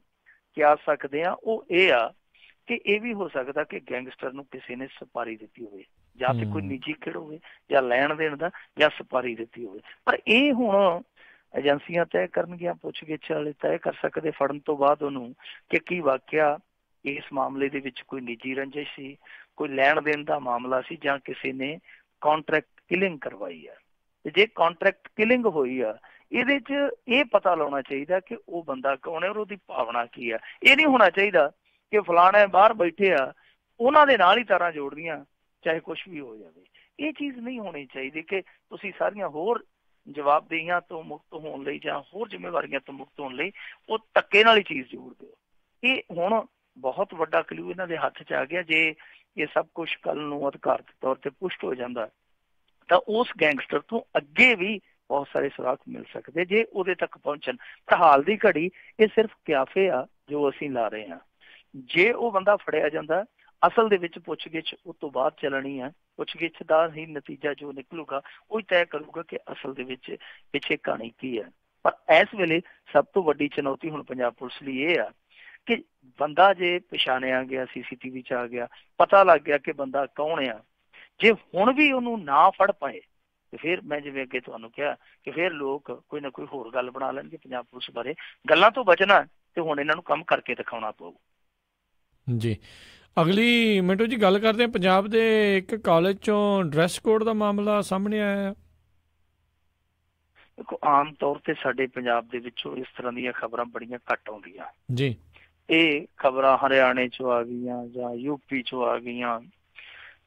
ਕਹਿ ਸਕਦੇ ਹਾਂ ਉਹ ਇਹ ਆ ਕਿ ਇਹ ਵੀ ਹੋ ਸਕਦਾ ਕਿ ਗੈਂਗਸਟਰ ਨੂੰ ਕਿਸੇ ਨੇ ਸਪਾਰੀ ਦਿੱਤੀ ਹੋਵੇ, ਜਾਂ ਤੇ ਕੋਈ ਨਿੱਜੀ ਖੇਡ ਹੋਵੇ, ਜਾਂ ਲੈਣ ਦੇਣ ਦਾ, ਜਾਂ ਸਪਾਰੀ ਦਿੱਤੀ ਹੋਵੇ। ਪਰ ਇਹ ਹੁਣ ਏਜੰਸੀਆਂ ਤੈਅ ਕਰਨਗੀਆਂ, ਪੁੱਛਗਿੱਛ ਵਾਲੇ ਤੈਅ ਕਰ ਸਕਦੇ ਫੜਨ ਤੋਂ ਬਾਅਦ ਉਹਨੂੰ ਕਿ ਕੀ ਵਾਕਿਆ ਇਸ ਮਾਮਲੇ ਦੇ ਵਿੱਚ ਕੋਈ ਨਿੱਜੀ ਰੰਜਿਸ਼ ਸੀ, ਕੋਈ ਲੈਣ ਦੇਣ ਦਾ ਮਾਮਲਾ ਸੀ, ਜਾਂ ਕਿਸੇ ਨੇ ਕਾਂਟਰੈਕਟ ਕਿਲਿੰਗ ਕਰਵਾਈ ਆ। ਤੇ ਜੇ ਕਾਂਟਰੈਕਟ ਕਿਲਿੰਗ ਹੋਈ ਆ, ਇਹਦੇ 'ਚ ਇਹ ਪਤਾ ਲਾਉਣਾ ਚਾਹੀਦਾ ਕਿ ਉਹ ਬੰਦਾ ਕੌਣ ਹੈ ਔਰ ਉਹਦੀ ਭਾਵਨਾ ਕੀ ਆ। ਇਹ ਨਹੀਂ ਹੋਣਾ ਚਾਹੀਦਾ ਕਿ ਫਲਾਣੇ ਬਾਹਰ ਬੈਠੇ ਆ, ਉਹਨਾਂ ਦੇ ਨਾਲ ਹੀ ਤਾਰਾਂ ਜੋੜਦੀਆਂ ਚਾਹੇ ਕੁਛ ਵੀ ਹੋ ਜਾਵੇ। ਇਹ ਚੀਜ਼ ਨਹੀਂ ਹੋਣੀ ਚਾਹੀਦੀ ਕਿ ਤੁਸੀਂ ਸਾਰੀਆਂ ਹੋਰ ਜਵਾਬਦੇਹੀਆਂ ਤੋਂ ਮੁਕਤ ਹੋਣ ਲਈ ਜਾਂ ਹੋਰ ਜ਼ਿੰਮੇਵਾਰੀਆਂ ਤੋਂ ਮੁਕਤ ਹੋਣ ਲਈ ਉਹ ਧੱਕੇ ਨਾਲ ਹੀ ਚੀਜ਼ ਜੋੜ ਦਿਓ। ਇਹ ਹੁਣ ਬਹੁਤ ਵੱਡਾ ਕਲੂ ਇਹਨਾਂ ਦੇ ਹੱਥ 'ਚ ਆ ਗਿਆ। ਜੇ ਇਹ ਸਭ ਕੁਛ ਕੱਲ ਨੂੰ ਅਧਿਕਾਰਤ ਤੌਰ ਤੇ ਪੁਸ਼ਟ ਹੋ ਜਾਂਦਾ ਤਾਂ ਉਸ ਗੈਂਗਸਟਰ ਤੋਂ ਅੱਗੇ ਵੀ ਬਹੁਤ ਸਾਰੇ ਸੁਰਾਖ ਮਿਲ ਸਕਦੇ ਜੇ ਉਹਦੇ ਤੱਕ ਪਹੁੰਚਣ। ਪਰ ਹਾਲ ਦੀ ਘੜੀ ਇਹ ਸਿਰਫ ਕਿਆਫੇ ਆ ਜੋ ਅਸੀਂ ਲਾ ਰਹੇ ਹਾਂ। ਜੇ ਉਹ ਬੰਦਾ ਫੜਿਆ ਜਾਂਦਾ, ਅਸਲ ਦੇ ਵਿੱਚ ਪੁੱਛਗਿੱਛ ਉਸ ਤੋਂ ਬਾਅਦ ਚੱਲਣੀ ਹੈ। ਪੁੱਛਗਿੱਛ ਦਾ ਹੀ ਨਤੀਜਾ ਜੋ ਨਿਕਲੂਗਾ ਉਹ ਹੀ ਤੈਅ ਕਰੂਗਾ ਕਿ ਅਸਲ ਦੇ ਵਿੱਚ ਪਿੱਛੇ ਕਹਾਣੀ ਕੀ ਹੈ। ਪਰ ਇਸ ਵੇਲੇ ਸਭ ਤੋਂ ਵੱਡੀ ਚੁਣੌਤੀ ਹੁਣ ਪੰਜਾਬ ਪੁਲਿਸ ਲਈ ਇਹ ਆ ਕਿ ਬੰਦਾ ਜੇ ਪਛਾਣਿਆ ਗਿਆ, CCTV 'ਚ ਆ ਗਿਆ, ਪਤਾ ਲੱਗ ਗਿਆ ਕਿ ਬੰਦਾ ਕੌਣ ਆ, ਜੇ ਹੁਣ ਵੀ ਉਹਨੂੰ ਨਾ ਫੜ ਪਾਏ ਤੇ ਫਿਰ ਮੈਂ ਜਿਵੇਂ ਅੱਗੇ ਤੁਹਾਨੂੰ ਕਿਹਾ ਕਿ ਫਿਰ ਲੋਕ ਕੋਈ ਨਾ ਕੋਈ ਹੋਰ ਗੱਲ ਬਣਾ ਲੈਣਗੇ ਪੰਜਾਬ ਪੁਲਿਸ ਬਾਰੇ। ਗੱਲਾਂ ਤੋਂ ਬਚਣਾ ਤੇ ਹੁਣ ਇਹਨਾਂ ਨੂੰ ਕੰਮ ਕਰਕੇ ਦਿਖਾਉਣਾ ਪਊ ਜੀ। ਅਗਲੀ ਮਿੰਟੂ ਜੀ ਗੱਲ ਕਰਦੇ ਹਾਂ, ਪੰਜਾਬ ਦੇ ਇੱਕ ਕਾਲਜ 'ਚੋਂ ਡਰੈਸ ਕੋਡ ਦਾ ਮਾਮਲਾ ਸਾਹਮਣੇ ਆਇਆ। ਦੇਖੋ ਆਮ ਤੌਰ ਤੇ ਸਾਡੇ ਪੰਜਾਬ ਦੇ ਵਿੱਚੋਂ ਇਸ ਤਰ੍ਹਾਂ ਦੀਆਂ ਖਬਰਾਂ ਬੜੀਆਂ ਘੱਟ ਆਉਂਦੀਆਂ ਜੀ। ਇਹ ਖਬਰਾਂ ਹਰਿਆਣੇ ਚੋਂ ਆ ਗਈਆਂ ਜਾਂ ਯੂਪੀ ਚੋਂ ਆ ਗਈਆਂ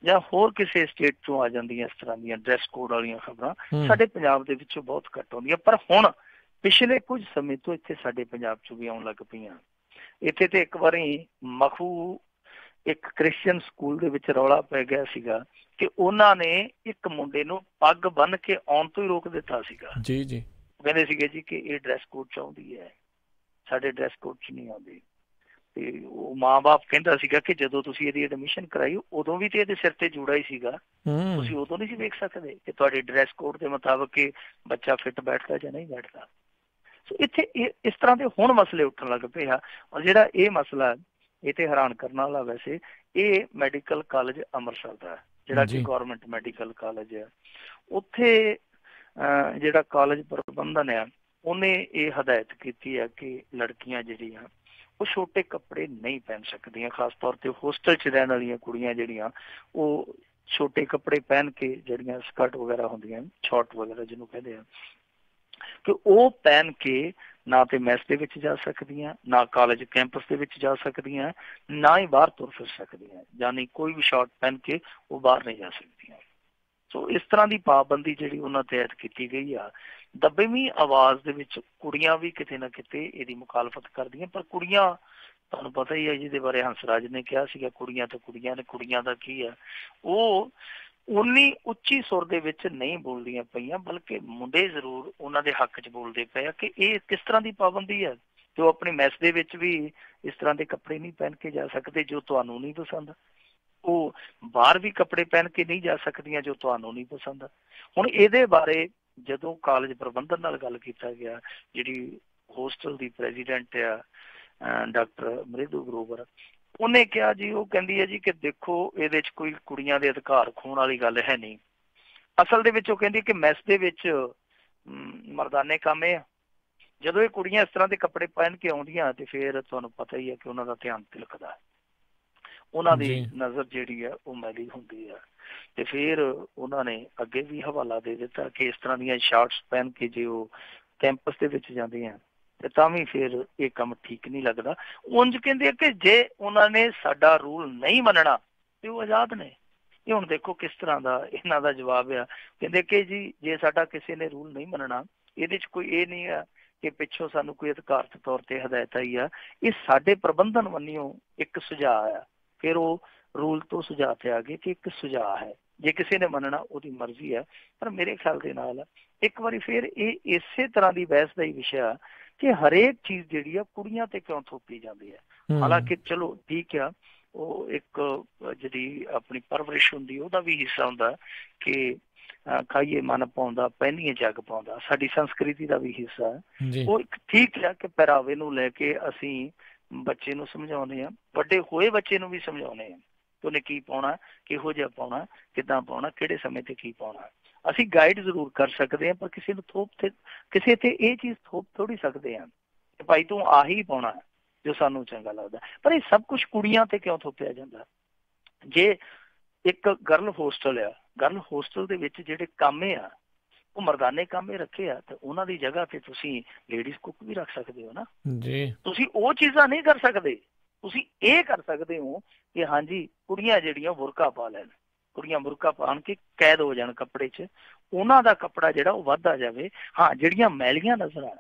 ਜਾਂ ਹੋਰ ਕਿਸੇ ਸਟੇਟ ਚੋਂ ਆ ਜਾਂਦੀਆਂ ਇਸ ਤਰ੍ਹਾਂ ਦੀਆਂ ਡਰੈਸ ਕੋਡ ਵਾਲੀਆਂ ਖਬਰਾਂ ਸਾਡੇ ਪੰਜਾਬ ਦੇ ਵਿੱਚੋਂ ਬਹੁਤ ਘੱਟ ਆਉਂਦੀਆਂ। ਪਰ ਹੁਣ ਪਿਛਲੇ ਕੁਝ ਸਮੇਂ ਤੋਂ ਇੱਥੇ ਸਾਡੇ ਪੰਜਾਬ ਚ ਵੀ ਆਉਣ ਲੱਗ ਪਈਆਂ। ਇੱਥੇ ਤੇ ਇੱਕ ਵਾਰੀ ਮਖੂ ਇੱਕ ਕ੍ਰਿਸਚੀਅਨ ਸਕੂਲ ਦੇ ਵਿੱਚ ਰੌਲਾ ਪੈ ਗਿਆ ਸੀਗਾ ਕਿ ਉਹਨਾਂ ਨੇ ਇੱਕ ਮੁੰਡੇ ਨੂੰ ਪੱਗ ਬੰਨ੍ਹ ਕੇ ਆਉਣ ਤੋਂ ਹੀ ਰੋਕ ਦਿੱਤਾ ਸੀਗਾ। ਜੀ ਜੀ। ਉਹ ਕਹਿੰਦੇ ਸੀਗੇ ਜੀ ਕਿ ਇਹ ਡਰੈਸ ਕੋਡ ਚ ਆਉਂਦੀ ਹੈ, ਸਾਡੇ ਡਰੈਸ ਕੋਡ ਚ ਨਹੀਂ ਆਉਂਦੀ। ਤੇ ਉਹ ਮਾਂ-ਬਾਪ ਕਹਿੰਦਾ ਸੀਗਾ ਕਿ ਜਦੋਂ ਤੁਸੀਂ ਇਹਦੀ ਐਡਮਿਸ਼ਨ ਕਰਾਈ ਉਦੋਂ ਵੀ ਤੇ ਇਹਦੇ ਸਿਰ ਤੇ ਜੂੜਾ ਹੀ ਸੀਗਾ, ਤੁਸੀਂ ਉਦੋਂ ਨਹੀਂ ਸੀ ਵੇਖ ਸਕਦੇ ਕਿ ਤੁਹਾਡੇ ਡਰੈਸ ਕੋਡ ਦੇ ਮੁਤਾਬਕ ਇਹ ਬੱਚਾ ਫਿੱਟ ਬੈਠਦਾ ਜਾਂ ਨਹੀਂ ਬੈਠਦਾ। ਸੋ ਇੱਥੇ ਇਸ ਤਰ੍ਹਾਂ ਦੇ ਹੁਣ ਮਸਲੇ ਉੱਠਣ ਲੱਗ ਪਏ ਆ। ਔਰ ਜਿਹੜਾ ਇਹ ਮਸਲਾ ਇਹ ਤੇ ਹੈਰਾਨ ਕਰਨ ਵਾਲਾ, ਵੈਸੇ ਇਹ ਮੈਡੀਕਲ ਕਾਲਜ ਅੰਮ੍ਰਿਤਸਰ ਦਾ ਜਿਹੜਾ ਕਿ ਗੌਰਮੈਂਟ ਮੈਡੀਕਲ ਕਾਲਜ ਹੈ, ਉੱਥੇ ਜਿਹੜਾ ਕਾਲਜ ਪ੍ਰਬੰਧਨ ਆ ਉਹਨੇ ਇਹ ਹਦਾਇਤ ਕੀਤੀ ਹੈ ਕਿ ਲੜਕੀਆਂ ਜਿਹੜੀਆਂ ਉਹ ਛੋਟੇ ਕੱਪੜੇ ਨਹੀਂ ਪਹਿਨ ਸਕਦੀਆਂ। ਖਾਸ ਤੌਰ ਤੇ ਹੋਸਟਲ 'ਚ ਰਹਿਣ ਵਾਲੀਆਂ ਕੁੜੀਆਂ ਜਿਹੜੀਆਂ ਉਹ ਛੋਟੇ ਕੱਪੜੇ ਪਹਿਨ ਕੇ, ਜਿਹੜੀਆਂ ਸਕਰਟ ਵਗੈਰਾ ਹੁੰਦੀਆਂ ਸ਼ਾਰਟ ਵਗੈਰਾ ਜਿਹਨੂੰ ਕਹਿੰਦੇ ਆ, ਕਿ ਉਹ ਪਹਿਨ ਕੇ ਨਾ ਤੇ ਮੈਸ ਦੇ ਵਿੱਚ ਜਾ ਸਕਦੀਆਂ, ਨਾ ਕਾਲਜ ਕੈਂਪਸ ਦੇ ਵਿੱਚ ਜਾ ਸਕਦੀਆਂ, ਨਾ ਹੀ ਬਾਹਰ ਤੁਰ ਫਿਰ ਸਕਦੀਆਂ। ਯਾਨੀ ਕੋਈ ਵੀ ਸ਼ਾਰਟ ਪਹਿਨ ਕੇ ਉਹ ਬਾਹਰ ਨਹੀਂ ਜਾ ਸਕਦੀਆਂ। ਸੋ ਇਸ ਤਰ੍ਹਾਂ ਦੀ ਪਾਬੰਦੀ ਜਿਹੜੀ ਉਹਨਾਂ ਤੇ ਐਡ ਕੀਤੀ ਗਈ ਆ। ਦੱਬਵੀਂ ਆਵਾਜ਼ ਦੇ ਵਿੱਚ ਕੁੜੀਆਂ ਵੀ ਕਿਤੇ ਨਾ ਕਿਤੇ ਇਹਦੀ ਮੁਖਾਲਫਤ ਕਰਦੀਆਂ, ਪਰ ਕੁੜੀਆਂ ਤੁਹਾਨੂੰ ਪਤਾ ਹੀ ਹੈ ਜਿਹਦੇ ਬਾਰੇ ਹੰਸਰਾਜ ਨੇ ਕਿਹਾ ਸੀਗਾ, ਕੁੜੀਆਂ ਤਾਂ ਕੁੜੀਆਂ ਨੇ, ਕੁੜੀਆਂ ਦਾ ਕੀ ਆ, ਉਹ ਉਨੀ ਉੱਚੀ ਸੁਰ ਦੇ ਵਿੱਚ ਨਹੀਂ ਬੋਲਦੀਆਂ ਪਈਆਂ, ਬਲਕਿ ਮੁੰਡੇ ਜ਼ਰੂਰ ਉਹਨਾਂ ਦੇ ਹੱਕ 'ਚ ਬੋਲਦੇ ਪਏ ਆ ਕਿ ਇਹ ਕਿਸ ਤਰ੍ਹਾਂ ਦੀ ਪਾਬੰਦੀ ਹੈ ਕਿ ਉਹ ਆਪਣੀ ਮੈਸ ਦੇ ਵਿੱਚ ਵੀ ਇਸ ਤਰ੍ਹਾਂ ਦੇ ਕੱਪੜੇ ਨਹੀਂ ਪਹਿਨ ਕੇ ਜਾ ਸਕਦੇ ਜੋ ਤੁਹਾਨੂੰ ਨਹੀਂ ਪਸੰਦ। ਉਹ ਬਾਹਰ ਵੀ ਕੱਪੜੇ ਪਹਿਨ ਕੇ ਨਹੀਂ ਜਾ ਸਕਦੀਆਂ ਜੋ ਤੁਹਾਨੂੰ ਨਹੀਂ ਪਸੰਦ। ਹੁਣ ਇਹਦੇ ਬਾਰੇ ਜਦੋਂ ਕਾਲਜ ਪ੍ਰਬੰਧਨ ਨਾਲ ਗੱਲ ਕੀਤਾ ਗਿਆ, ਜਿਹੜੀ ਹੋਸਟਲ ਦੀ ਪ੍ਰੈਜ਼ੀਡੈਂਟ ਆ ਡਾਕਟਰ ਮ੍ਰਿਦੂ ਗਰੋਵਰ, ਉਹਨੇ ਕਿਹਾ ਜੀ, ਉਹ ਕਹਿੰਦੀ ਹੈ ਜੀ ਕਿ ਦੇਖੋ ਇਹਦੇ 'ਚ ਕੋਈ ਕੁੜੀਆਂ ਦੇ ਅਧਿਕਾਰ ਖੋਹਣ ਵਾਲੀ ਗੱਲ ਹੈ ਨਹੀਂ। ਅਸਲ ਦੇ ਵਿੱਚ ਉਹ ਕਹਿੰਦੀ ਕਿ ਮੈਸ ਦੇ ਵਿੱਚ ਮਰਦਾਨੇ ਕੰਮ ਇਹ ਆ, ਜਦੋਂ ਇਹ ਕੁੜੀਆਂ ਇਸ ਤਰ੍ਹਾਂ ਦੇ ਕੱਪੜੇ ਪਹਿਨ ਕੇ ਆਉਂਦੀਆਂ ਤੇ ਫਿਰ ਤੁਹਾਨੂੰ ਪਤਾ ਹੀ ਹੈ ਕਿ ਉਹਨਾਂ ਦਾ ਧਿਆਨ ਤਿਲਕਦਾ, ਉਹਨਾਂ ਦੀ ਨਜ਼ਰ ਜਿਹੜੀ ਆ ਉਹ ਮੈਲੀ ਹੁੰਦੀ ਆ। ਤੇ ਫਿਰ ਉਹਨਾਂ ਨੇ ਅੱਗੇ ਵੀ ਹਵਾਲਾ ਦੇ ਦਿੱਤਾ ਕਿ ਇਸ ਤਰ੍ਹਾਂ ਦੀਆਂ ਸ਼ਾਰਟਸ ਪਹਿਨ ਕੇ ਜੇ ਉਹ ਕੈਂਪਸ ਦੇ ਵਿੱਚ ਜਾਂਦੀਆਂ ਤੇ ਤਾਂ ਵੀ ਫਿਰ ਇਹ ਕੰਮ ਠੀਕ ਨਹੀਂ ਲੱਗਦਾ। ਉਂਝ ਕਹਿੰਦੇ ਆ ਕਿ ਜੇ ਉਹਨਾਂ ਨੇ ਸਾਡਾ ਰੂਲ ਨਹੀਂ ਮੰਨਣਾ ਤੇ ਉਹ ਆਜ਼ਾਦ ਨੇ। ਇਹ ਹੁਣ ਦੇਖੋ ਕਿਸ ਤਰ੍ਹਾਂ ਦਾ ਇਹਨਾਂ ਦਾ ਜਵਾਬ ਆ। ਕਹਿੰਦੇ ਕਿ ਜੀ ਜੇ ਸਾਡਾ ਕਿਸੇ ਨੇ ਰੂਲ ਨਹੀਂ ਮੰਨਣਾ, ਇਹਦੇ 'ਚ ਕੋਈ ਇਹ ਨਹੀਂ ਆ ਕਿ ਪਿੱਛੋਂ ਸਾਨੂੰ ਕੋਈ ਅਧਿਕਾਰਤ ਤੌਰ ਤੇ ਹਦਾਇਤ ਆਈ ਆ, ਇਹ ਸਾਡੇ ਪ੍ਰਬੰਧਨ ਵੱਲੋਂ ਇੱਕ ਸੁਝਾਅ ਆ। ਫਿਰ ਉਹ ਰੂਲ ਤੋਂ ਸੁਝਾਅ ਤੇ ਆ ਗਏ ਕਿ ਇੱਕ ਸੁਝਾਅ ਹੈ, ਜੇ ਕਿਸੇ ਨੇ ਮੰਨਣਾ ਉਹਦੀ ਮਰਜ਼ੀ ਹੈ। ਪਰ ਮੇਰੇ ਖਿਆਲ ਦੇ ਨਾਲ ਇੱਕ ਵਾਰੀ ਫਿਰ ਇਹ ਇਸੇ ਤਰ੍ਹਾਂ ਦੀ ਬਹਿਸ ਦਾ ਹੀ ਵਿਸ਼ਾ ਕਿ ਹਰੇਕ ਚੀਜ਼ ਜਿਹੜੀ ਆ ਕੁੜੀਆਂ ਤੇ ਕਿਉਂ ਥੋਪੀ ਜਾਂਦੀ ਹੈ। ਹਾਲਾਂਕਿ ਚਲੋ ਠੀਕ ਆ, ਉਹ ਇੱਕ ਜਿਹੜੀ ਆਪਣੀ ਪਰਵਰਿਸ਼ ਹੁੰਦੀ ਉਹਦਾ ਵੀ ਹਿੱਸਾ ਹੁੰਦਾ ਕਿ ਖਾਈਏ ਮਨ ਪਾਉਂਦਾ, ਪਹਿਨੀਏ ਜੱਗ ਪਾਉਂਦਾ, ਸਾਡੀ ਸੰਸਕ੍ਰਿਤੀ ਦਾ ਵੀ ਹਿੱਸਾ ਹੈ। ਉਹ ਇੱਕ ਠੀਕ ਹੈ ਕਿ ਪਹਿਰਾਵੇ ਨੂੰ ਲੈ ਕੇ ਅਸੀਂ ਬੱਚੇ ਨੂੰ ਸਮਝਾਉਂਦੇ ਹਾਂ, ਵੱਡੇ ਹੋਏ ਬੱਚੇ ਨੂੰ ਵੀ ਸਮਝਾਉਂਦੇ ਹਾਂ ਕਿ ਉਹਨੇ ਕੀ ਪਾਉਣਾ, ਕਿਹੋ ਜਿਹਾ ਪਾਉਣਾ, ਕਿੱਦਾਂ ਪਾਉਣਾ, ਕਿਹੜੇ ਸਮੇਂ ਤੇ ਕੀ ਪਾਉਣਾ। ਅਸੀਂ ਗਾਈਡ ਜ਼ਰੂਰ ਕਰ ਸਕਦੇ ਹਾਂ, ਪਰ ਕਿਸੇ ਨੂੰ ਕਿਸੇ ਤੇ ਇਹ ਚੀਜ਼ ਥੋਪ ਥੋੜੀ ਸਕਦੇ ਹਾਂ ਕਿ ਭਾਈ ਤੂੰ ਆਹੀ ਪਾਉਣਾ ਜੋ ਸਾਨੂੰ ਚੰਗਾ ਲੱਗਦਾ। ਪਰ ਇਹ ਸਭ ਕੁਛ ਕੁੜੀਆਂ ਤੇ ਕਿਉਂ ਥੋਪਿਆ ਜਾਂਦਾ? ਜੇ ਇੱਕ ਗਰਲ ਹੋਸਟਲ ਆ, ਗਰਲ ਹੋਸਟਲ ਦੇ ਵਿੱਚ ਜਿਹੜੇ ਕਾਮੇ ਆ ਉਹ ਮਰਦਾਨੇ ਕਾਮੇ ਰੱਖੇ ਆ, ਤੇ ਉਹਨਾਂ ਦੀ ਜਗ੍ਹਾ ਤੇ ਤੁਸੀਂ ਲੇਡੀਜ਼ ਕੁੱਕ ਵੀ ਰੱਖ ਸਕਦੇ ਹੋ ਨਾ ਜੀ। ਤੁਸੀਂ ਉਹ ਚੀਜ਼ਾਂ ਨਹੀਂ ਕਰ ਸਕਦੇ, ਤੁਸੀਂ ਇਹ ਕਰ ਸਕਦੇ ਹੋ ਕਿ ਹਾਂਜੀ ਕੁੜੀਆਂ ਜਿਹੜੀਆਂ ਬੁਰਕਾ ਪਾ ਲੈਣ, ਕੁੜੀਆਂ ਬੁਰਕਾ ਪਾਉਣ ਕੇ ਕੈਦ ਹੋ ਜਾਣ ਕੱਪੜੇ 'ਚ, ਉਹਨਾਂ ਦਾ ਕੱਪੜਾ ਜਿਹੜਾ ਉਹ ਵੱਧਦਾ ਜਾਵੇ। ਹਾਂ, ਜਿਹੜੀਆਂ ਮੈਲੀਆਂ ਨਜ਼ਰ ਆਣ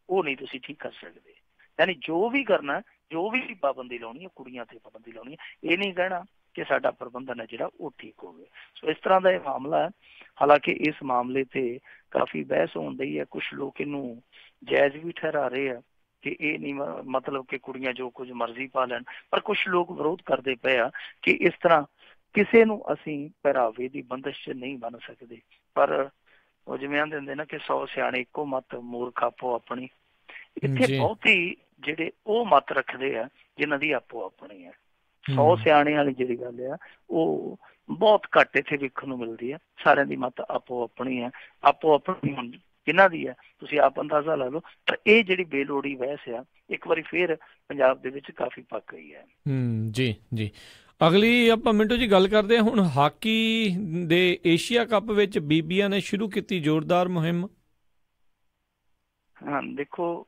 ਉਹ ਨਹੀਂ ਤੁਸੀਂ ਠੀਕ ਕਰ ਸਕਦੇ। ਯਾਨੀ ਜੋ ਵੀ ਕਰਨਾ, ਜੋ ਵੀ ਪਾਬੰਦੀ ਲਾਉਣੀ ਹੈ, ਕੁੜੀਆਂ ਤੇ ਪਾਬੰਦੀ ਲਾਉਣੀ ਹੈ। ਇਹ ਨਹੀਂ ਕਹਿਣਾ ਕਿ ਸਾਡਾ ਪ੍ਰਬੰਧਨ ਹੈ ਜਿਹੜਾ ਉਹ ਠੀਕ ਹੋਵੇ। ਸੋ ਇਸ ਤਰ੍ਹਾਂ ਦਾ ਇਹ ਮਾਮਲਾ ਹੈ। ਹਾਲਾਂਕਿ ਇਸ ਮਾਮਲੇ ਤੇ ਕਾਫੀ ਬਹਿਸ ਹੋਣ ਡਈ ਹੈ। ਕੁਛ ਲੋਕ ਇਹਨੂੰ ਜਾਇਜ਼ ਵੀ ਠਹਿਰਾ ਰਹੇ ਆ ਕਿ ਇਹ ਨਹੀਂ ਮਤਲਬ ਕਿ ਕੁੜੀਆਂ ਜੋ ਕੁਝ ਮਰਜ਼ੀ ਪਾ ਲੈਣ, ਪਰ ਕੁਛ ਲੋਕ ਵਿਰੋਧ ਕਰਦੇ ਪਏ ਆ ਕਿ ਇਸ ਤਰ੍ਹਾਂ ਕਿਸੇ ਨੂੰ ਅਸੀਂ ਪਹਿਰਾਵੇ ਦੀ ਬੰਦਿਸ਼ 'ਚ ਨਹੀਂ ਬੰਨ ਸਕਦੇ। ਪਰ ਉਹ ਜਿਵੇਂ ਆਂਦੇ ਹੁੰਦੇ ਨਾ ਕਿ 100 ਸਿਆਣੇ ਇੱਕੋ ਮੱਤ, ਮੂਰਖ ਆਪੋ ਆਪਣੀ। ਇੱਥੇ ਬਹੁਤੀ ਜਿਹੜੇ ਉਹ ਮੱਤ ਰੱਖਦੇ ਆ ਜਿਨ੍ਹਾਂ ਦੀ ਆਪੋ ਆਪਣੀ ਹੈ। 100 ਸਿਆਣੇ ਵਾਲੀ ਜਿਹੜੀ ਗੱਲ ਆ ਉਹ ਬਹੁਤ ਘੱਟ ਇੱਥੇ ਵੇਖਣ ਨੂੰ ਮਿਲਦੀ ਹੈ। ਸਾਰਿਆਂ ਦੀ ਮੱਤ ਆਪੋ ਆਪਣੀ ਹੈ। ਆਪੋ ਆਪਣੀ ਹੁਣ ਕਿਹਨਾਂ ਦੀ ਹੈ ਤੁਸੀਂ ਆਪ ਅੰਦਾਜ਼ਾ ਲਾ ਲਓ। ਪਰ ਇਹ ਜਿਹੜੀ ਬੇਲੋੜੀ ਬਹਿਸ ਆ ਇੱਕ ਵਾਰੀ ਫੇਰ ਪੰਜਾਬ ਦੇ ਵਿੱਚ ਕਾਫੀ ਪੱਕ ਗਈ ਹੈ। ਜੀ ਜੀ। ਅਗਲੀ ਆਪਾਂ ਮਿੰਟੂ ਜੀ ਗੱਲ ਕਰਦੇ ਹਾਂ ਹੁਣ ਹਾਕੀ ਦੇ ਏਸ਼ੀਆ ਕੱਪ ਵਿੱਚ ਬੀਬੀਆਂ ਨੇ ਸ਼ੁਰੂ ਕੀਤੀ ਜ਼ੋਰਦਾਰ ਮੁਹਿੰਮ। ਹਾਂ, ਦੇਖੋ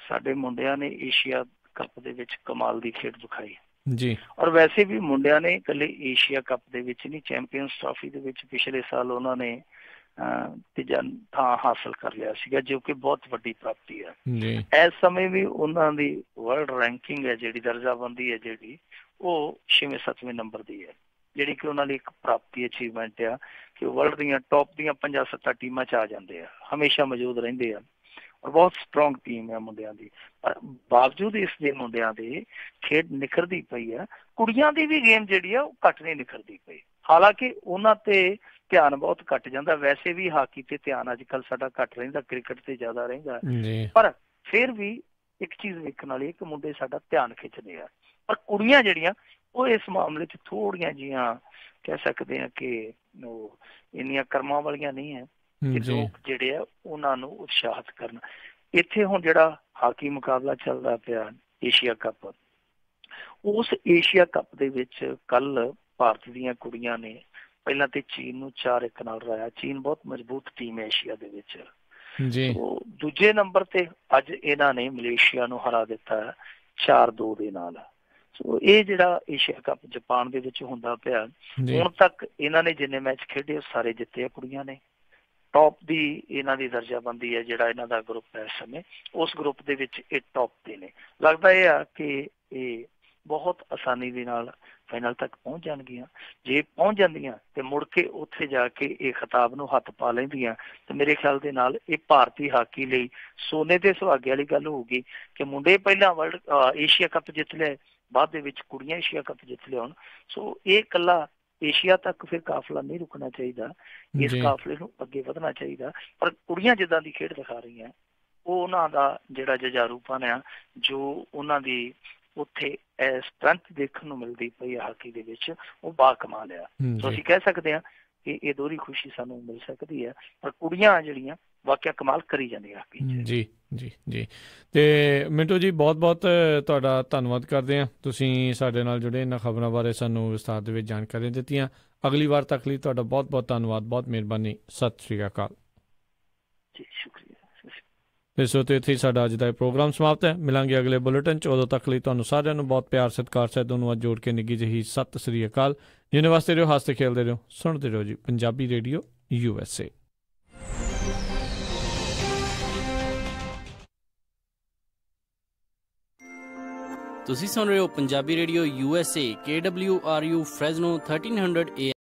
ਸਾਡੇ ਮੁੰਡਿਆਂ ਨੇ ਏਸ਼ੀਆ ਕੱਪ ਦੇ ਵਿੱਚ ਕਮਾਲ ਦੀ ਖੇਡ ਦਿਖਾਈ ਜੀ, ਔਰ ਵੈਸੇ ਵੀ ਮੁੰਡਿਆਂ ਨੇ ਇਕੱਲੇ ਏਸ਼ੀਆ ਕੱਪ ਦੇ ਵਿੱਚ ਨਹੀਂ, ਚੈਂਪੀਅਨਸ ਟਰਾਫੀ ਦੇ ਵਿੱਚ ਪਿਛਲੇ ਸਾਲ ਉਹਨਾਂ ਨੇ ਤੀਜਾ ਥਾਂ ਹਾਸਲ ਕਰ ਲਿਆ ਸੀਗਾ, ਜੋ ਕਿ ਬਹੁਤ ਵੱਡੀ ਪ੍ਰਾਪਤੀ ਹੈ। ਇਸ ਸਮੇਂ ਵੀ ਉਹਨਾਂ ਦੀ ਵਰਲਡ ਰੈਂਕਿੰਗ ਹੈ ਜਿਹੜੀ, ਦਰਜਾਬੰਦੀ ਹੈ ਜਿਹੜੀ, ਉਹ 6ਵੇਂ-7ਵੇਂ ਨੰਬਰ ਦੀ ਹੈ, ਜਿਹੜੀ ਕਿ ਉਹਨਾਂ ਲਈ ਇੱਕ ਪ੍ਰਾਪਤੀ ਅਚੀਵਮੈਂਟ ਆ ਕਿ ਵਰਲਡ ਦੀਆਂ ਟੌਪ ਦੀਆਂ 5-7 ਟੀਮਾਂ 'ਚ ਆ ਜਾਂਦੇ ਆ, ਹਮੇਸ਼ਾ ਮੌਜੂਦ ਰਹਿੰਦੇ ਆ ਔਰ ਬਹੁਤ ਸਟਰੋਂਗ ਟੀਮ ਹੈ ਮੁੰਡਿਆਂ ਦੀ। ਪਰ ਬਾਵਜੂਦ ਇਸ ਦੇ ਮੁੰਡਿਆਂ ਦੇ ਖੇਡ ਨਿਖਰਦੀ ਪਈ ਆ, ਕੁੜੀਆਂ ਦੀ ਵੀ ਗੇਮ ਜਿਹੜੀ ਆ ਉਹ ਘੱਟ ਨਹੀਂ ਨਿਖਰਦੀ ਪਈ। ਹਾਲਾਂਕਿ ਉਹਨਾਂ ਤੇ ਧਿਆਨ ਬਹੁਤ ਘੱਟ ਜਾਂਦਾ, ਵੈਸੇ ਵੀ ਹਾਕੀ ਤੇ ਧਿਆਨ ਅੱਜ ਕੱਲ੍ਹ ਸਾਡਾ ਘੱਟ ਰਹਿੰਦਾ, ਕ੍ਰਿਕਟ ਤੇ ਜ਼ਿਆਦਾ ਰਹਿੰਦਾ, ਪਰ ਫਿਰ ਵੀ ਇੱਕ ਚੀਜ਼ ਵੇਖਣ ਵਾਲੀ ਕਿ ਮੁੰਡੇ ਸਾਡਾ ਧਿਆਨ ਖਿੱਚਦੇ ਆ। ਪਰ ਕੁੜੀਆਂ ਜਿਹੜੀਆਂ ਉਹ ਇਸ ਮਾਮਲੇ 'ਚ ਥੋੜ੍ਹੀਆਂ ਜਿਹੀਆਂ ਕਹਿ ਸਕਦੇ ਹਾਂ ਕਿ ਉਹ ਇੰਨੀਆਂ ਕਰਮਾਂ ਵਾਲੀਆਂ ਨਹੀਂ ਹੈ ਕਿ ਲੋਕ ਜਿਹੜੇ ਆ ਉਹਨਾਂ ਨੂੰ ਉਤਸ਼ਾਹਿਤ ਕਰਨ। ਇੱਥੇ ਹੁਣ ਜਿਹੜਾ ਹਾਕੀ ਮੁਕਾਬਲਾ ਚੱਲਦਾ ਪਿਆ ਏਸ਼ੀਆ ਕੱਪ, ਉਸ ਏਸ਼ੀਆ ਕੱਪ ਦੇ ਵਿੱਚ ਕੱਲ ਭਾਰਤ ਦੀਆਂ ਕੁੜੀਆਂ ਨੇ ਪਹਿਲਾਂ ਤੇ ਚੀਨ ਨੂੰ 4-1 ਨਾਲ ਹਰਾਇਆ। ਚੀਨ ਬਹੁਤ ਮਜ਼ਬੂਤ ਟੀਮ ਹੈ ਏਸ਼ੀਆ ਦੇ ਵਿੱਚ। ਦੂਜੇ ਨੰਬਰ ਤੇ ਅੱਜ ਇਹਨਾਂ ਨੇ ਮਲੇਸ਼ੀਆ ਨੂੰ ਹਰਾ ਦਿੱਤਾ 4-2 ਦੇ ਨਾਲ। ਸੋ ਇਹ ਜਿਹੜਾ ਏਸ਼ੀਆ ਕੱਪ ਜਾਪਾਨ ਦੇ ਵਿੱਚ ਹੁੰਦਾ ਪਿਆ, ਹੁਣ ਤੱਕ ਇਹਨਾਂ ਨੇ ਜਿੰਨੇ ਮੈਚ ਖੇਡੇ ਸਾਰੇ ਜਿੱਤੇ ਆ ਕੁੜੀਆਂ ਨੇ। ਟੌਪ ਦੀ ਇਹਨਾਂ ਦੀ ਦਰਜਾਬੰਦੀ ਹੈ, ਜਿਹੜਾ ਇਹਨਾਂ ਦਾ ਗਰੁੱਪ ਹੈ ਇਸ ਸਮੇਂ, ਉਸ ਗਰੁੱਪ ਦੇ ਵਿੱਚ ਇਹ ਟੌਪ ਤੇ ਨੇ। ਲੱਗਦਾ ਇਹ ਆ ਕਿ ਇਹ ਬਹੁਤ ਆਸਾਨੀ ਦੇ ਨਾਲ ਫਾਈਨਲ ਤੱਕ ਪਹੁੰਚ ਜਾਣਗੀਆਂ। ਜੇ ਪਹੁੰਚ ਜਾਂਦੀਆਂ ਤੇ ਮੁੜ ਕੇ ਉੱਥੇ ਜਾ ਕੇ ਇਹ ਖਿਤਾਬ ਨੂੰ ਹੱਥ ਪਾ ਲੈਂਦੀਆਂ ਤੇ ਮੇਰੇ ਖਿਆਲ ਦੇ ਨਾਲ ਇਹ ਭਾਰਤੀ ਹਾਕੀ ਲਈ ਸੋਨੇ ਤੇ ਸੁਹਾਗੇ ਵਾਲੀ ਗੱਲ ਹੋਊਗੀ ਕਿ ਮੁੰਡੇ ਪਹਿਲਾਂ ਵਰਲਡ ਏਸ਼ੀਆ ਕੱਪ ਜਿੱਤ ਲਿਆ, ਬਾਅਦ ਦੇ ਵਿੱਚ ਕੁੜੀਆਂ ਏਸ਼ੀਆ ਕੱਪ ਜਿੱਤ ਲਿਆਉਣ। ਸੋ ਇਹ ਇਕੱਲਾ ਏਸ਼ੀਆ ਤੱਕ ਫਿਰ ਕਾਫਲਾ ਨਹੀਂ ਰੁਕਣਾ ਚਾਹੀਦਾ, ਇਸ ਕਾਫਲੇ ਨੂੰ ਅੱਗੇ ਵਧਣਾ ਚਾਹੀਦਾ। ਪਰ ਕੁੜੀਆਂ ਜਿੱਦਾਂ ਦੀ ਖੇਡ ਦਿਖਾ ਰਹੀਆਂ, ਉਹ ਉਹਨਾਂ ਦਾ ਜਿਹੜਾ ਜੁਝਾਰੂਪਨ ਆ, ਜੋ ਉਹਨਾਂ ਦੀ ਉੱਥੇ ਸਟਰੈਂਥ ਦੇਖਣ ਨੂੰ ਮਿਲਦੀ ਪਈ ਹਾਕੀ ਦੇ ਵਿੱਚ, ਉਹ ਬਾ ਕਮਾਲ ਆ। ਸੋ ਅਸੀਂ ਕਹਿ ਸਕਦੇ ਹਾਂ ਕਿ ਇਹ ਦੋਹਰੀ ਖੁਸ਼ੀ ਸਾਨੂੰ ਮਿਲ ਸਕਦੀ ਹੈ। ਪਰ ਕੁੜੀਆਂ ਜਿਹੜੀਆਂ ਵਾਕਿਆ ਕਮਾਲ ਕਰੀ ਜਾਂਦੀਆਂ ਹਾਕੀ 'ਚ। ਜੀ ਜੀ ਜੀ। ਤੇ ਮਿੰਟੂ ਜੀ, ਬਹੁਤ ਬਹੁਤ ਤੁਹਾਡਾ ਧੰਨਵਾਦ ਕਰਦੇ ਹਾਂ, ਤੁਸੀਂ ਸਾਡੇ ਨਾਲ ਜੁੜੇ, ਇਹਨਾਂ ਖਬਰਾਂ ਬਾਰੇ ਸਾਨੂੰ ਵਿਸਥਾਰ ਦੇ ਵਿੱਚ ਜਾਣਕਾਰੀਆਂ ਦਿੱਤੀਆਂ। ਅਗਲੀ ਵਾਰ ਤੱਕ ਲਈ ਤੁਹਾਡਾ ਬਹੁਤ ਬਹੁਤ ਧੰਨਵਾਦ, ਬਹੁਤ ਮਿਹਰਬਾਨੀ। ਸਤਿ ਸ਼੍ਰੀ ਅਕਾਲ ਜੀ। ਸ਼ੁਕਰੀਆ। ਇਸ ਉੱਤੇ ਇੱਥੇ ਸਾਡਾ ਅੱਜ ਦਾ ਇਹ ਪ੍ਰੋਗਰਾਮ ਸਮਾਪਤ ਹੈ। ਮਿਲਾਂਗੇ ਅਗਲੇ ਬੁਲੇਟਿਨ 'ਚ। ਉਦੋਂ ਤੱਕ ਲਈ ਤੁਹਾਨੂੰ ਸਾਰਿਆਂ ਨੂੰ ਬਹੁਤ ਪਿਆਰ ਸਤਿਕਾਰ ਸਹਿਤ ਧੰਨਵਾਦ ਜੋੜ ਕੇ ਨਿੱਘੀ ਜਿਹੀ ਸਤਿ ਸ਼੍ਰੀ ਅਕਾਲ। ਜਿਹਨੇ ਵਾਸਤੇ ਰਹੋ, ਹੱਸਦੇ ਖੇਲਦੇ ਰਹੋ, ਸੁਣਦੇ ਰਹੋ ਜੀ ਪੰਜਾਬੀ ਰੇਡੀਓ USA। ਤੁਸੀਂ ਸੁਣ ਰਹੇ ਹੋ Punjabi radio USA KWRU Fresno 1300 AM